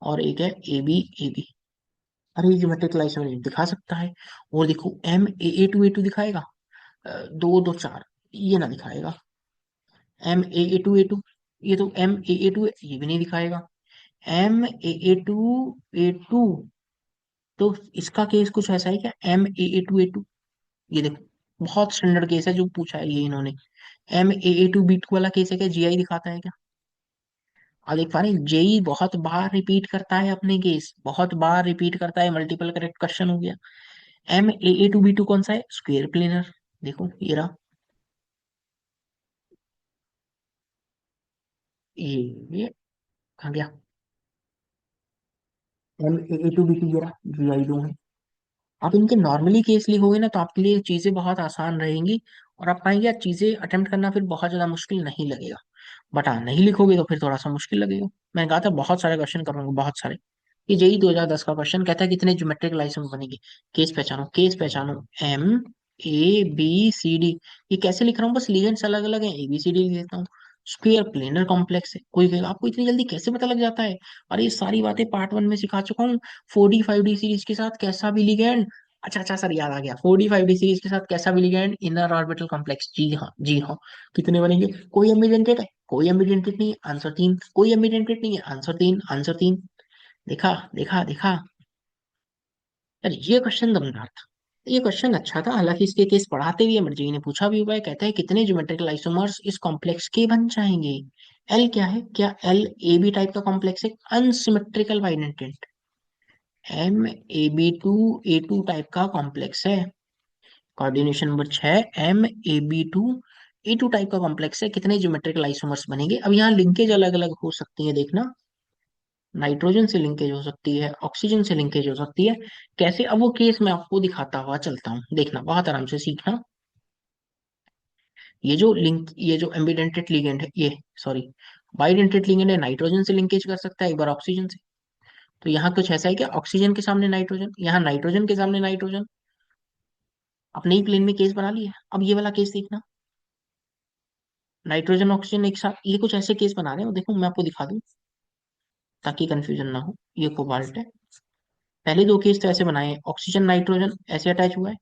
[SPEAKER 1] और एक है ABAB। अरे ये ज्योमेट्रिकल आइसोमेरिज्म दिखा सकता है। और देखो, MAA2A2 दिखाएगा? दो दो चार, ये ना दिखाएगा। MAA2A2, ये तो MAA2, ये भी नहीं दिखाएगा। MAA2A2, तो इसका केस कुछ ऐसा है क्या? MAA2A2, ये देखो, बहुत स्टैंडर्ड केस है जो पूछा है ये इन्होंने। MAA2B2 वाला केस है क्या? GI दिखाता है क्या? और देख पा रहे, जेई बहुत बार रिपीट करता है अपने केस, बहुत बार रिपीट करता है, मल्टीपल करेक्ट क्वेश्चन हो गया। MAA2B2 कौन सा है? Square planar. देखो ये रहा, ये कहाँ गया? MAA2B2 ये रहा, GI दो है। आप इनके नॉर्मली केस लिखोगे ना, तो आपके लिए चीजें बहुत आसान रहेंगी, और आप पाएंगे यार चीजें अटेम्प्ट करना फिर बहुत ज्यादा मुश्किल नहीं लगेगा। बट हाँ, नहीं लिखोगे तो फिर थोड़ा सा मुश्किल लगेगा। मैंने कहा था बहुत सारे क्वेश्चन करूंगा, बहुत सारे। ये जेई 2010 का क्वेश्चन कहता है कितने ज्योमेट्रिक लाइसेंस बनेंगे? केस पहचानो, केस पहचानो। MABCD। ये कैसे लिख रहा हूँ? बस लीजेंड्स अलग अलग है, ABCD लिख देता हूँ। स्क्वेयर प्लेनर कॉम्प्लेक्स है। कोई कहेगा आपको इतनी जल्दी कैसे पता लग जाता है? अरे ये सारी बातें पार्ट 1 में सिखा चुका हूँ। 4D 5D सीरीज के साथ कैसा भी लिगैंड। अच्छा अच्छा सर, याद आ गया। 4D 5D सीरीज के साथ कैसा भी लिगैंड, इनर ऑर्बिटल कॉम्प्लेक्स। जी हाँ, जी हाँ। कितने बनेंगे? कोई एम्बिडेंटेड है? कोई एम्बिडेंटेड नहीं है, आंसर 3। कोई एम्बिडेंटेड नहीं है, आंसर 3, आंसर 3। देखा, देखा, देखा। यार ये क्वेश्चन दमदार था। ये क्वेश्चन अच्छा था, हालांकि इसके केस पढ़ाते हुए मर्जी ने पूछा भी हुआ है। कहता है कितने ज्योमेट्रिकल आइसोमर्स इस कॉम्प्लेक्स के बन जाएंगे? एल क्या है? क्या एल ए बी टाइप का कॉम्प्लेक्स है? अनसिमेट्रिकल बाइडेंटेंट। MAB2A2 टाइप का कॉम्प्लेक्स है। कोऑर्डिनेशन नंबर 6, MAB2A2 टाइप का कॉम्प्लेक्स है। कितने ज्योमेट्रिकल आइसोमर्स बनेंगे? अब यहाँ लिंकेज अलग अलग हो सकती है, देखना। नाइट्रोजन से लिंकेज हो सकती है, ऑक्सीजन से लिंकेज हो सकती है। कैसे, अब वो केस मैं आपको दिखाता हुआ चलता हूँ, देखना बहुत आराम से सीखना। ये जो एम्बिडेंटेड लिगेंड है, ये सॉरी बाइडेंटेड लिगेंड है, नाइट्रोजन से लिंकेज कर सकता है, एक बार ऑक्सीजन से। तो यहाँ कुछ ऐसा है कि ऑक्सीजन के सामने नाइट्रोजन, यहाँ नाइट्रोजन के सामने नाइट्रोजन, अपने ही प्लेन में केस बना लिया। अब ये वाला केस देखना, नाइट्रोजन ऑक्सीजन एक साथ, ये कुछ ऐसे केस बना रहे हो, देखो मैं आपको दिखा दूं ताकि कंफ्यूजन ना हो। ये कोबाल्ट है, पहले दो केस तो ऐसे बनाए हैं, ऑक्सीजन नाइट्रोजन ऐसे अटैच हुआ है,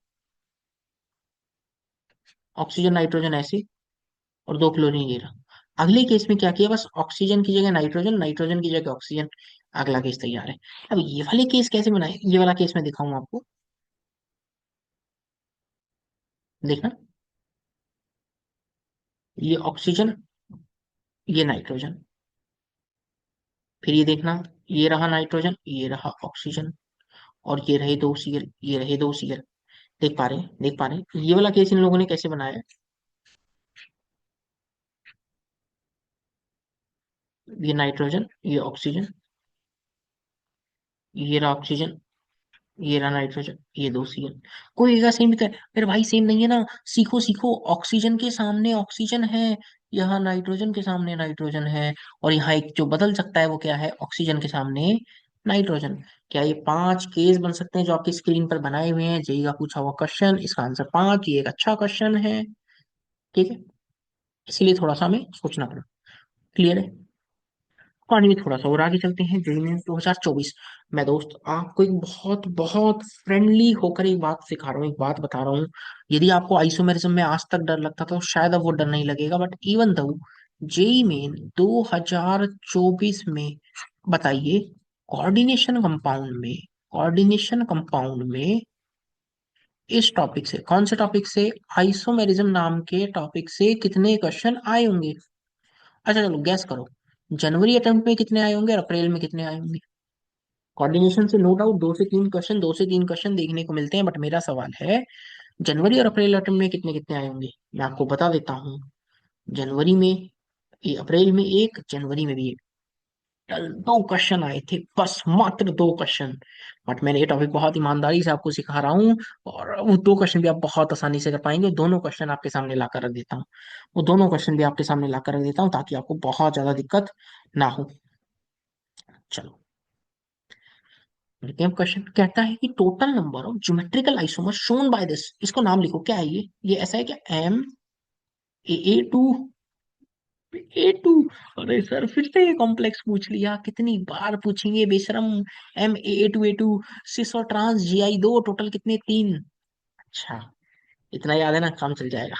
[SPEAKER 1] ऑक्सीजन नाइट्रोजन ऐसे, और दो क्लोरीन ये रहा। अगले केस में क्या किया, बस ऑक्सीजन की जगह नाइट्रोजन, नाइट्रोजन की जगह ऑक्सीजन। अगला केस तैयार है। अब ये वाले केस कैसे बनाए, ये वाला केस मैं दिखाऊंगा आपको, देखना। ये ऑक्सीजन, ये नाइट्रोजन, फिर ये देखना, ये रहा नाइट्रोजन, ये रहा ऑक्सीजन, और ये रहे दो सीएल, ये रहे दो सीएल। देख पा रहे हैं, देख पा रहे हैं ये वाला केस इन लोगों ने कैसे बनाया है। ये नाइट्रोजन, ये ऑक्सीजन, ये रहा ऑक्सीजन, ये रहा नाइट्रोजन, ये दो सीएल। कोई एक सेम है, मेरे भाई सेम नहीं है ना। सीखो सीखो, ऑक्सीजन के सामने ऑक्सीजन है, यहाँ नाइट्रोजन के सामने नाइट्रोजन है, और यहाँ एक जो बदल सकता है वो क्या है, ऑक्सीजन के सामने नाइट्रोजन। क्या ये पांच केस बन सकते हैं जो आपकी स्क्रीन पर बनाए हुए हैं, जेई का पूछा हुआ क्वेश्चन, इसका आंसर पांच, ये एक अच्छा क्वेश्चन है। ठीक है, इसीलिए थोड़ा सा हमें सोचना पड़ा। क्लियर है। कहानी में थोड़ा सा और आगे चलते हैं, जेईई मेंस 2024। मैं दोस्त आपको एक बहुत बहुत फ्रेंडली होकर एक बात सिखा रहा हूँ, एक बात बता रहा हूँ। यदि आपको आइसोमेरिज्म में आज तक डर लगता था तो शायद अब वो डर नहीं लगेगा, but even though JEE main 2024 में, बताइए, कोऑर्डिनेशन कंपाउंड में, कोऑर्डिनेशन कंपाउंड में इस टॉपिक से, कौन से टॉपिक से, आइसोमेरिज्म नाम के टॉपिक से कितने क्वेश्चन आए होंगे। अच्छा चलो गैस करो, जनवरी अटेम्प्ट में कितने आए होंगे और अप्रैल में कितने आए होंगे। कोऑर्डिनेशन से नो डाउट दो से तीन क्वेश्चन, दो से तीन क्वेश्चन देखने को मिलते हैं, बट मेरा सवाल है जनवरी और अप्रैल अटेम्प्ट में कितने कितने आए होंगे। मैं आपको बता देता हूँ, जनवरी में, ये अप्रैल में एक, जनवरी में भी एक, टल दो क्वेश्चन आए थे, बस मात्र दो क्वेश्चन। बट मैंने ये टॉपिक बहुत ईमानदारी से आपको सिखा रहा हूँ, और वो दो क्वेश्चन भी आप बहुत आसानी से कर पाएंगे। दोनों क्वेश्चन आपके सामने ला कर रख देता हूँ, वो दोनों क्वेश्चन भी आपके सामने ला कर रख देता हूँ ताकि आपको बहुत ज्यादा दिक्कत ना हो। चलो, क्वेश्चन कहता है कि total number of geometrical isomer shown by this, इसको नाम लिखो, क्या है ये ऐसा है क्या, M A two, A two. अरे सर फिर से ये कॉम्प्लेक्स पूछ लिया, कितनी बार पूछेंगे बेशरम। ए टू सिस और ट्रांस जी आई दो, टोटल कितने, तीन। अच्छा, इतना याद है ना, काम चल जाएगा।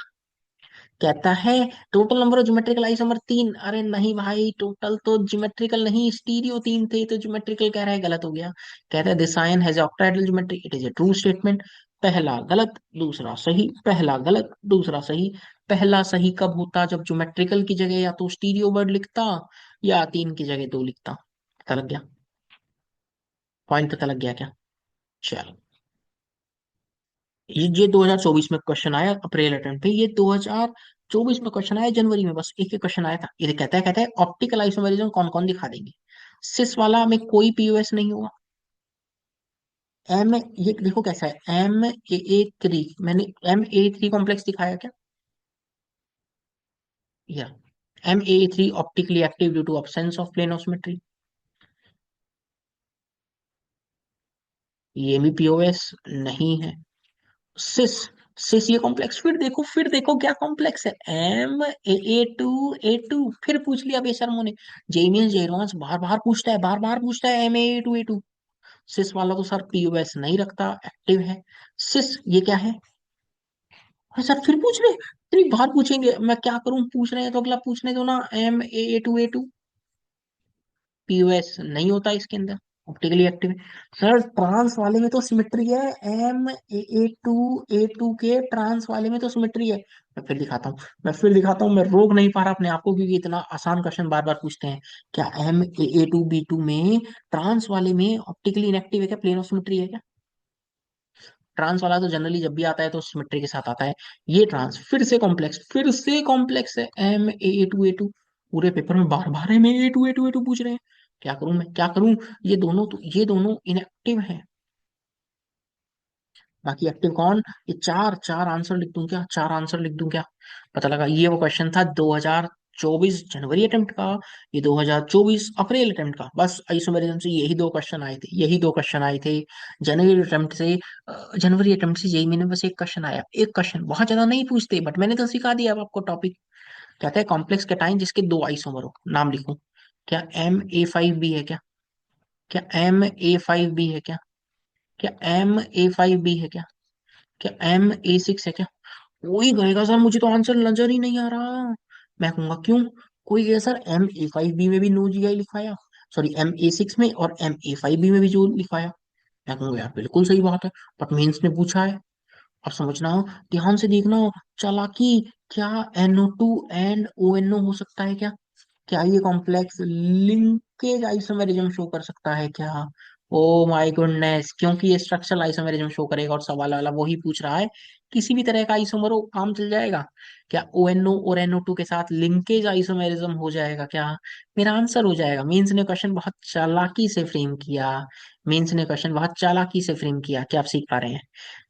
[SPEAKER 1] कहता है total number of geometrical isomer तीन, अरे नहीं भाई, टोटल तो ज्योमेट्रिकल नहीं, स्टीरियो तीन थे, तो ज्योमेट्रिकल कह रहा है, गलत हो गया। कहता है this ion has octahedral geometry, it is a true statement. पहला गलत, दूसरा सही, पहला गलत, दूसरा सही। पहला सही कब होता, जब ज्योमेट्रिकल की जगह या तो स्टीरियो वर्ड लिखता, या तीन की जगह दो लिखता। पता लग गया, पॉइंट पता लग गया क्या। चलो, ये 2024 में क्वेश्चन आया अप्रैल अटेम्प्ट पे, ये 2024 में क्वेश्चन आया जनवरी में, बस एक ही क्वेश्चन आया था। ये कहता है ऑप्टिकल आइसोमेरिज्म कौन कौन दिखा देंगे। सिस वाला में कोई पीओएस नहीं होगा। एम, ये देखो कैसा है, एम ए थ्री, मैंने एम ए थ्री कॉम्प्लेक्स दिखाया क्या, या M A three optically active due to absence of plane of symmetry, ये भी पीओएस नहीं है। सिस, सिस ये कॉम्प्लेक्स, फिर देखो क्या कॉम्प्लेक्स है, एम ए टू, फिर पूछ लिया बेशर्मों ने। जेईमेंस जेरोन्स बार बार पूछता है, बार बार पूछता है, एम ए टू। सिस वाला तो सर पीओएस नहीं रखता, एक्टिव है। सिस ये क्या है, अरे सर फिर पूछ रहे, इतनी बार पूछेंगे, मैं क्या करूं, पूछ रहे हैं तो अगला पूछने दो ना। एम ए टू पीओएस नहीं होता इसके अंदर, ऑप्टिकली एक्टिव है। सर ट्रांस वाले में तो सिमेट्री है, ए टू के ट्रांस वाले में तो सिमेट्री है। मैं फिर दिखाता हूँ, मैं रोक नहीं पा रहा अपने आप को, क्योंकि इतना आसान क्वेश्चन बार बार पूछते हैं। क्या M A two B two में, ट्रांस वाले में ऑप्टिकली इनएक्टिव है क्या, प्लेन ऑफ सिमेट्री है क्या। ट्रांस वाला तो जनरली जब भी आता है तो सिमेट्री के साथ आता है। ये ट्रांस फिर से कॉम्प्लेक्स है, एम ए टू पूरे पेपर में बार बार एम ए टू पूछ रहे हैं। क्या करूं मैं, क्या करूं? ये दोनों इनएक्टिव हैं। बाकी एक्टिव कौन? ये चार चार आंसर लिख दूं क्या, चार आंसर लिख दूं क्या? पता लगा ये वो क्वेश्चन था 2024 जनवरी अटेम्प्ट का, ये 2024 अप्रैल अटेम्प्ट का। बस आइसोमेरिज्म से यही दो क्वेश्चन आए थे, यही दो क्वेश्चन आए थे। जनवरी अटेम्प्ट से जनवरी अटेम्प्ट से जेई में बस एक क्वेश्चन आया, एक क्वेश्चन, बहुत ज्यादा नहीं पूछते, बट मैंने तो सिखा दिया अब आपको टॉपिक। कहते हैं कॉम्प्लेक्स कैटाइन जिसके दो आइसोमर हो, नाम लिखो। क्या MA5B है क्या? क्या MA5B है क्या? क्या MA5B है क्या? क्या MA6 है क्या? कोई कहेगा सर मुझे तो आंसर नजर ही नहीं आ रहा। मैं कहूंगा क्यों? कोई कहेगा सर MA5B में भी नो GI लिखवाया, सॉरी MA6 में और MA5B में भी जो लिखवाया। मैं कहूंगा यार बिल्कुल सही बात है, बट मेंस ने पूछा है। अब समझना हो, ध्यान से देखना हो, चालाकी। क्या NO2 एंड ONO हो सकता है क्या? क्या ये कॉम्प्लेक्स लिंकेज आइसोमेरिज्म शो कर सकता है क्या? ओ माय गुडनेस, क्योंकि ये स्ट्रक्चरल आइसोमेरिज्म शो करेगा और सवाल वाला वही पूछ रहा है। किसी भी तरह का आइसोमर हो काम चल जाएगा। क्या ONO और NO2 के साथ लिंकेज आइसोमेरिज्म हो जाएगा क्या? मेरा आंसर हो जाएगा। मीन्स ने क्वेश्चन बहुत चालाकी से फ्रेम किया। मीन्स ने क्वेश्चन बहुत चालाकी से फ्रेम किया। क्या आप सीख पा रहे हैं?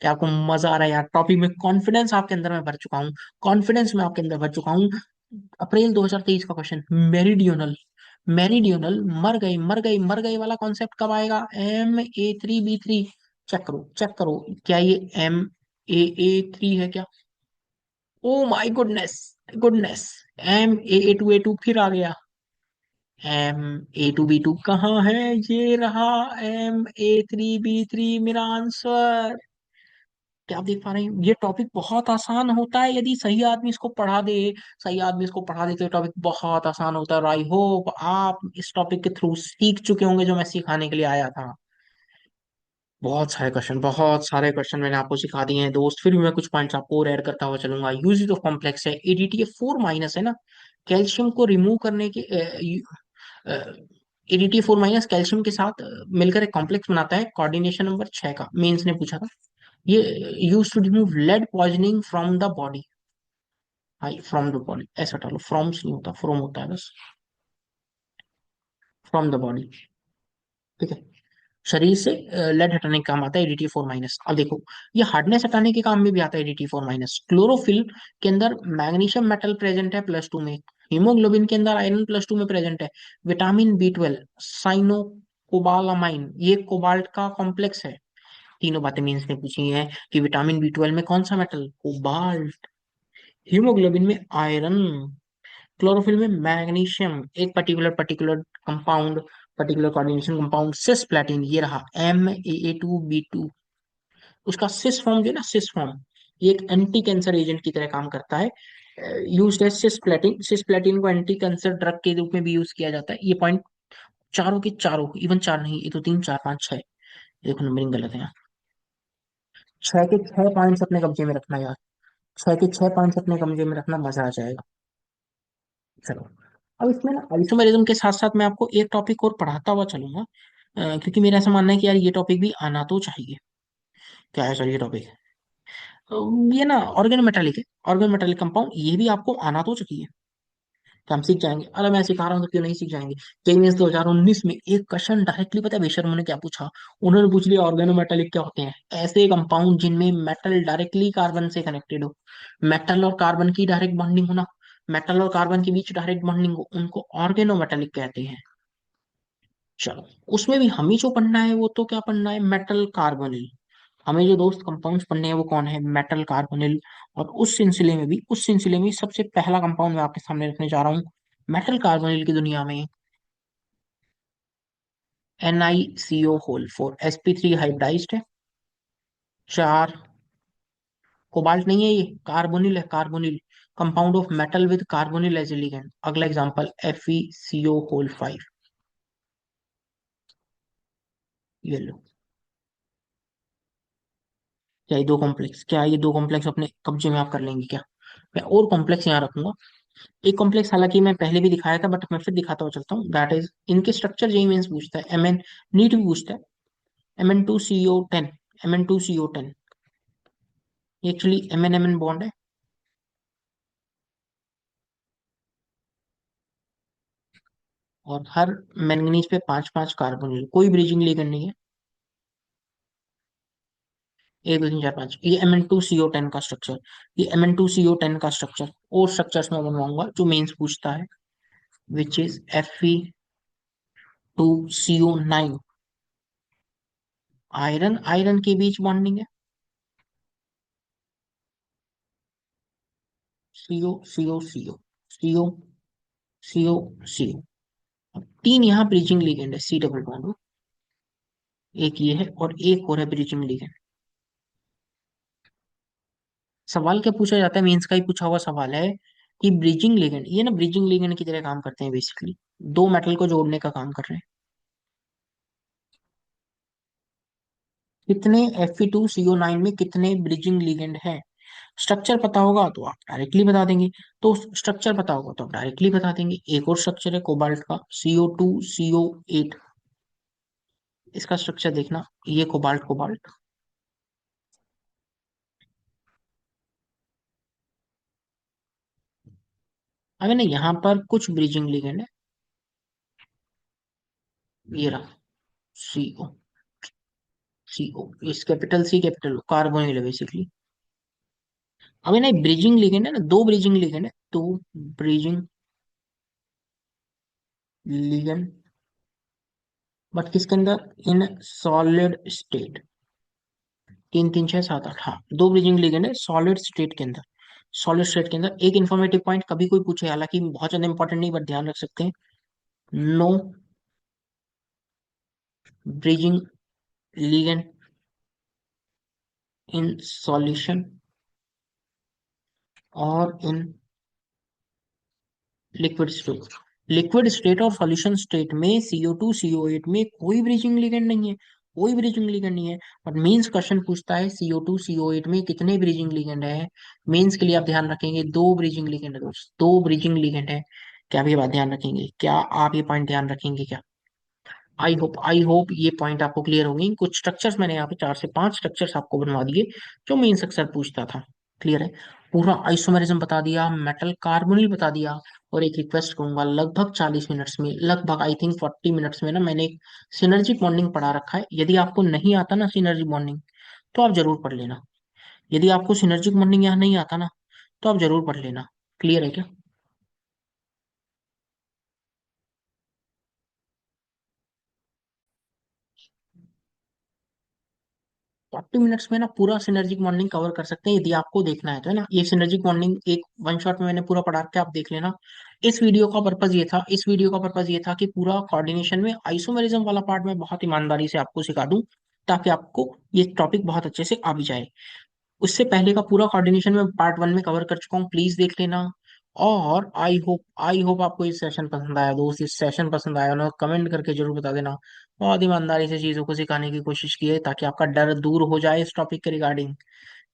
[SPEAKER 1] क्या आपको मजा आ रहा है यार? टॉपिक में कॉन्फिडेंस आपके अंदर मैं भर चुका हूँ, कॉन्फिडेंस में आपके अंदर भर चुका हूँ। अप्रैल 2023 का क्वेश्चन, मेरिडियोनल, मेरिडियोनल मर गई वाला कॉन्सेप्ट कब आएगा? MA3B3। चेक करो, चेक करो। क्या ये MAA3 है क्या? ओ माय गुडनेस, गुडनेस। MAA2A2 फिर आ गया। MA2B2 कहाँ है? ये रहा, MA3B3 मेरा आंसर। क्या आप देख पा रहे हैं? ये टॉपिक बहुत आसान होता है यदि सही आदमी इसको पढ़ा दे। सही आदमी इसको पढ़ा दे तो ये टॉपिक बहुत आसान होता है, और आई होप आप इस टॉपिक के थ्रू सीख चुके होंगे जो मैं सिखाने के लिए आया था। बहुत सारे क्वेश्चन मैंने आपको सिखा दिए हैं दोस्त, फिर भी मैं कुछ पॉइंट्स आपको और ऐड करता हुआ चलूंगा। यूजेस ऑफ कॉम्प्लेक्स है, ADTA4- है ना, कैल्शियम को रिमूव करने के, ADTA4- कैल्शियम के साथ मिलकर एक कॉम्प्लेक्स बनाता है, कोऑर्डिनेशन नंबर 6 का, मेंस ने पूछा था। ये use to remove lead poisoning from the body. हाँ, फ्रॉम द बॉडी ऐसा डालो, फ्रॉम्स नहीं होता, फ्रॉम होता है बस। फ्रॉम द बॉडी, ठीक है। शरीर से लेड हटाने का काम आता है ADTA4-। अब देखो, ये हार्डनेस हटाने के काम में भी आता है ADTA4-। क्लोरोफिल के अंदर मैग्नीशियम मेटल प्रेजेंट है +2 में। हीमोग्लोबिन के अंदर आयरन +2 में प्रेजेंट है। विटामिन B12 साइनो कोबालामाइन, ये कोबाल्ट का कॉम्प्लेक्स है। तीनों बातें मीन्स ने पूछी हैं कि विटामिन B12 में कौन सा मेटल? कोबाल्ट। हीमोग्लोबिन में आयरन, क्लोरोफिल में मैग्नीशियम, एक particular compound, particular coordination compound, cisplatin, ये रहा MAA2B2। उसका सिस फॉर्म जो है ना, सिस फॉर्म, ये एक एंटी कैंसर एजेंट की तरह काम करता है। यूज है सिस प्लेटिन, सिस प्लेटिन को एंटी कैंसर ड्रग के रूप में भी यूज किया जाता है। ये पॉइंट चारों के चारों, इवन चार नहीं, ये तो 3 4 5 6, देखो नंबरिंग गलत है यहाँ। 6 के 6 पॉइंट्स अपने कब्जे में रखना यार, 6 के 6 पॉइंट्स अपने कब्जे में रखना, मजा आ जाएगा। चलो, अब इसमें ना आइसोमेरिज्म के साथ साथ मैं आपको एक टॉपिक और पढ़ाता हुआ चलूंगा, क्योंकि मेरा ऐसा मानना है कि यार ये टॉपिक भी आना तो चाहिए। क्या है सर ये टॉपिक? ये ना ऑर्गेनो मेटालिक है, ऑर्गेनो मेटालिक कंपाउंड, ये भी आपको आना तो चाहिए। क्या हम सीख जाएंगे? अरे मैं सिखा रहा हूँ तो क्यों नहीं सीख जाएंगे। केमीएस 2019 में एक क्वेश्चन डायरेक्टली, पता है बेशर्मो ने क्या पूछा? उन्होंने पूछ लिया ऑर्गेनो मेटालिक क्या होते हैं? ऐसे कंपाउंड जिनमें मेटल डायरेक्टली कार्बन से कनेक्टेड हो, मेटल और कार्बन की डायरेक्ट बॉन्डिंग होना, मेटल और कार्बन के बीच डायरेक्ट बॉन्डिंग हो, उनको ऑर्गेनो मेटालिक कहते हैं। चलो, उसमें भी हमें जो पढ़ना है वो तो क्या पढ़ना है? Metal carbonyl. हमें जो दोस्त कंपाउंड्स पढ़ने हैं वो कौन है? Metal carbonyl. और उस सिलसिले में सबसे पहला कंपाउंड मैं आपके सामने रखने जा रहा हूँ मेटल कार्बोनिल की दुनिया में, NiCO4, sp3 हाइब्रिडाइज्ड है। चार, कोबाल्ट नहीं है, ये कार्बोनिल है, carbonyl, compound of metal with carbonyl as ligand. अगला एग्जांपल FeCO5। ये लो, क्या ये दो कॉम्प्लेक्स अपने कब्जे में आप कर लेंगे क्या? मैं और कॉम्प्लेक्स यहाँ रखूंगा। एक कॉम्प्लेक्स हालांकि मैं पहले भी दिखाया था, बट मैं फिर दिखाता हुआ चलता हूँ, दैट इज, इनके स्ट्रक्चर जेई मेंस पूछता है, MN, नीट भी पूछता है। Mn2CO10, Mn2CO10, ये एक्चुअली MN बॉन्ड है। और हर मैंगनीज पे पांच पांच कार्बोनिल, कोई ब्रिजिंग लिगेंड नहीं है। एक दो तीन चार पांच, ये Mn2CO10 का स्ट्रक्चर, ये Mn2CO10 का स्ट्रक्चर और स्ट्रक्चर्स में बनवाऊंगा जो मेंस पूछता है, which is Fe2CO9। Iron iron के बीच बॉन्डिंग है, CO CO CO CO CO। अब तीन यहाँ ब्रिजिंग लिगेंड है, सी डबल बॉन्ड, एक ये है और एक और है ब्रिजिंग लिगेंड। सवाल क्या पूछा जाता है, मेंस का ही पूछा हुआ सवाल है कि ब्रिजिंग लिगेंड, ये ना ब्रिजिंग लिगेंड की तरह काम करते हैं बेसिकली, दो मेटल को जोड़ने का काम कर रहे हैं। कितने Fe2CO9 में कितने ब्रिजिंग लिगेंड है, स्ट्रक्चर पता होगा तो आप डायरेक्टली बता देंगे। तो स्ट्रक्चर पता होगा तो आप डायरेक्टली बता देंगे। एक और स्ट्रक्चर है कोबाल्ट का, CO2CO8। इसका स्ट्रक्चर देखना, ये कोबाल्ट कोबाल्ट। अगर नहीं, यहाँ पर कुछ ब्रिजिंग लिगेंड है, ये रहा, CO, CO, इस कैपिटल सी कैपिटल कार्बोनिल है बेसिकली। अभी नहीं, ब्रिजिंग लिगेंड है ना, दो ब्रिजिंग लिगेंड है, दो ब्रिजिंग लिगेंड, बट किसके अंदर, इन सॉलिड स्टेट। तीन तीन छह सात आठ, हाँ, दो ब्रिजिंग लिगेंड है सॉलिड स्टेट के अंदर। सॉलिड स्टेट के अंदर एक इन्फॉर्मेटिव पॉइंट कभी कोई पूछे, हालांकि बहुत ज्यादा इंपॉर्टेंट नहीं, बट ध्यान रख सकते हैं, no bridging ligand in solution और in liquid state. Liquid state और सॉल्यूशन स्टेट में CO2 CO8 में कोई ब्रीचिंग लिगेंड नहीं है, कोई ब्रीचिंग लिगेंड नहीं है। बट मेंस क्वेश्चन पूछता है CO2 CO8 में कितने ब्रीचिंग लिगेंड है। मेंस के लिए आप ध्यान रखेंगे दो ब्रीचिंग लिगेंड है दोस्त, दो ब्रीचिंग लिगेंड है। क्या आप ये बात ध्यान रखेंगे, क्या आप ये पॉइंट ध्यान रखेंगे क्या? आई होप ये पॉइंट आपको क्लियर होंगे। कुछ स्ट्रक्चर्स मैंने यहाँ पे चार से पांच स्ट्रक्चर्स आपको बनवा दिए जो मेन अक्सर पूछता था। क्लियर है, पूरा आइसोमेरिज्म बता दिया, मेटल कार्बोनिल बता दिया। और एक रिक्वेस्ट करूंगा, लगभग 40 मिनट्स में, लगभग आई थिंक 40 मिनट्स में ना, मैंने एक सिनर्जिक बॉन्डिंग पढ़ा रखा है। यदि आपको नहीं आता ना सिनर्जिक बॉन्डिंग, तो आप जरूर पढ़ लेना। यदि आपको सिनर्जिक बॉन्डिंग यहाँ नहीं आता ना, तो आप जरूर पढ़ लेना। क्लियर है क्या? 40 मिनट्स में ना पूरा सिनर्जिक मॉर्निंग कवर कर सकते हैं, यदि आपको देखना है तो, है ना। ये सिनर्जिक मॉर्निंग एक वन शॉट में मैंने पूरा पढ़ा के, आप देख लेना। इस वीडियो का पर्पज ये था, इस वीडियो का पर्पज ये था कि पूरा कोऑर्डिनेशन में आइसोमेरिज्म वाला पार्ट मैं बहुत ईमानदारी से आपको सिखा दूं, ताकि आपको ये टॉपिक बहुत अच्छे से आ भी जाए। उससे पहले का पूरा कोऑर्डिनेशन में पार्ट वन में कवर कर चुका हूँ, प्लीज देख लेना। और आई होप आपको इस सेशन पसंद आया दोस्त, इस सेशन पसंद आया ना, कमेंट करके जरूर बता देना। बहुत ईमानदारी से चीजों को सिखाने की कोशिश की है, ताकि आपका डर दूर हो जाए इस टॉपिक के रिगार्डिंग।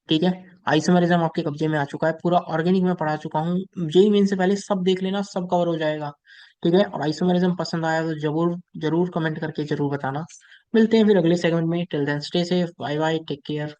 [SPEAKER 1] ठीक है, आइसोमेरिज्म आपके कब्जे में आ चुका है, पूरा ऑर्गेनिक में पढ़ा चुका हूँ। जेई मेन से पहले सब देख लेना, सब कवर हो जाएगा। ठीक है, और आइसोमेरिज्म पसंद आया तो जरूर जरूर कमेंट करके जरूर बताना। मिलते हैं फिर अगले सेगमेंट में, till then stay safe, bye bye, take care.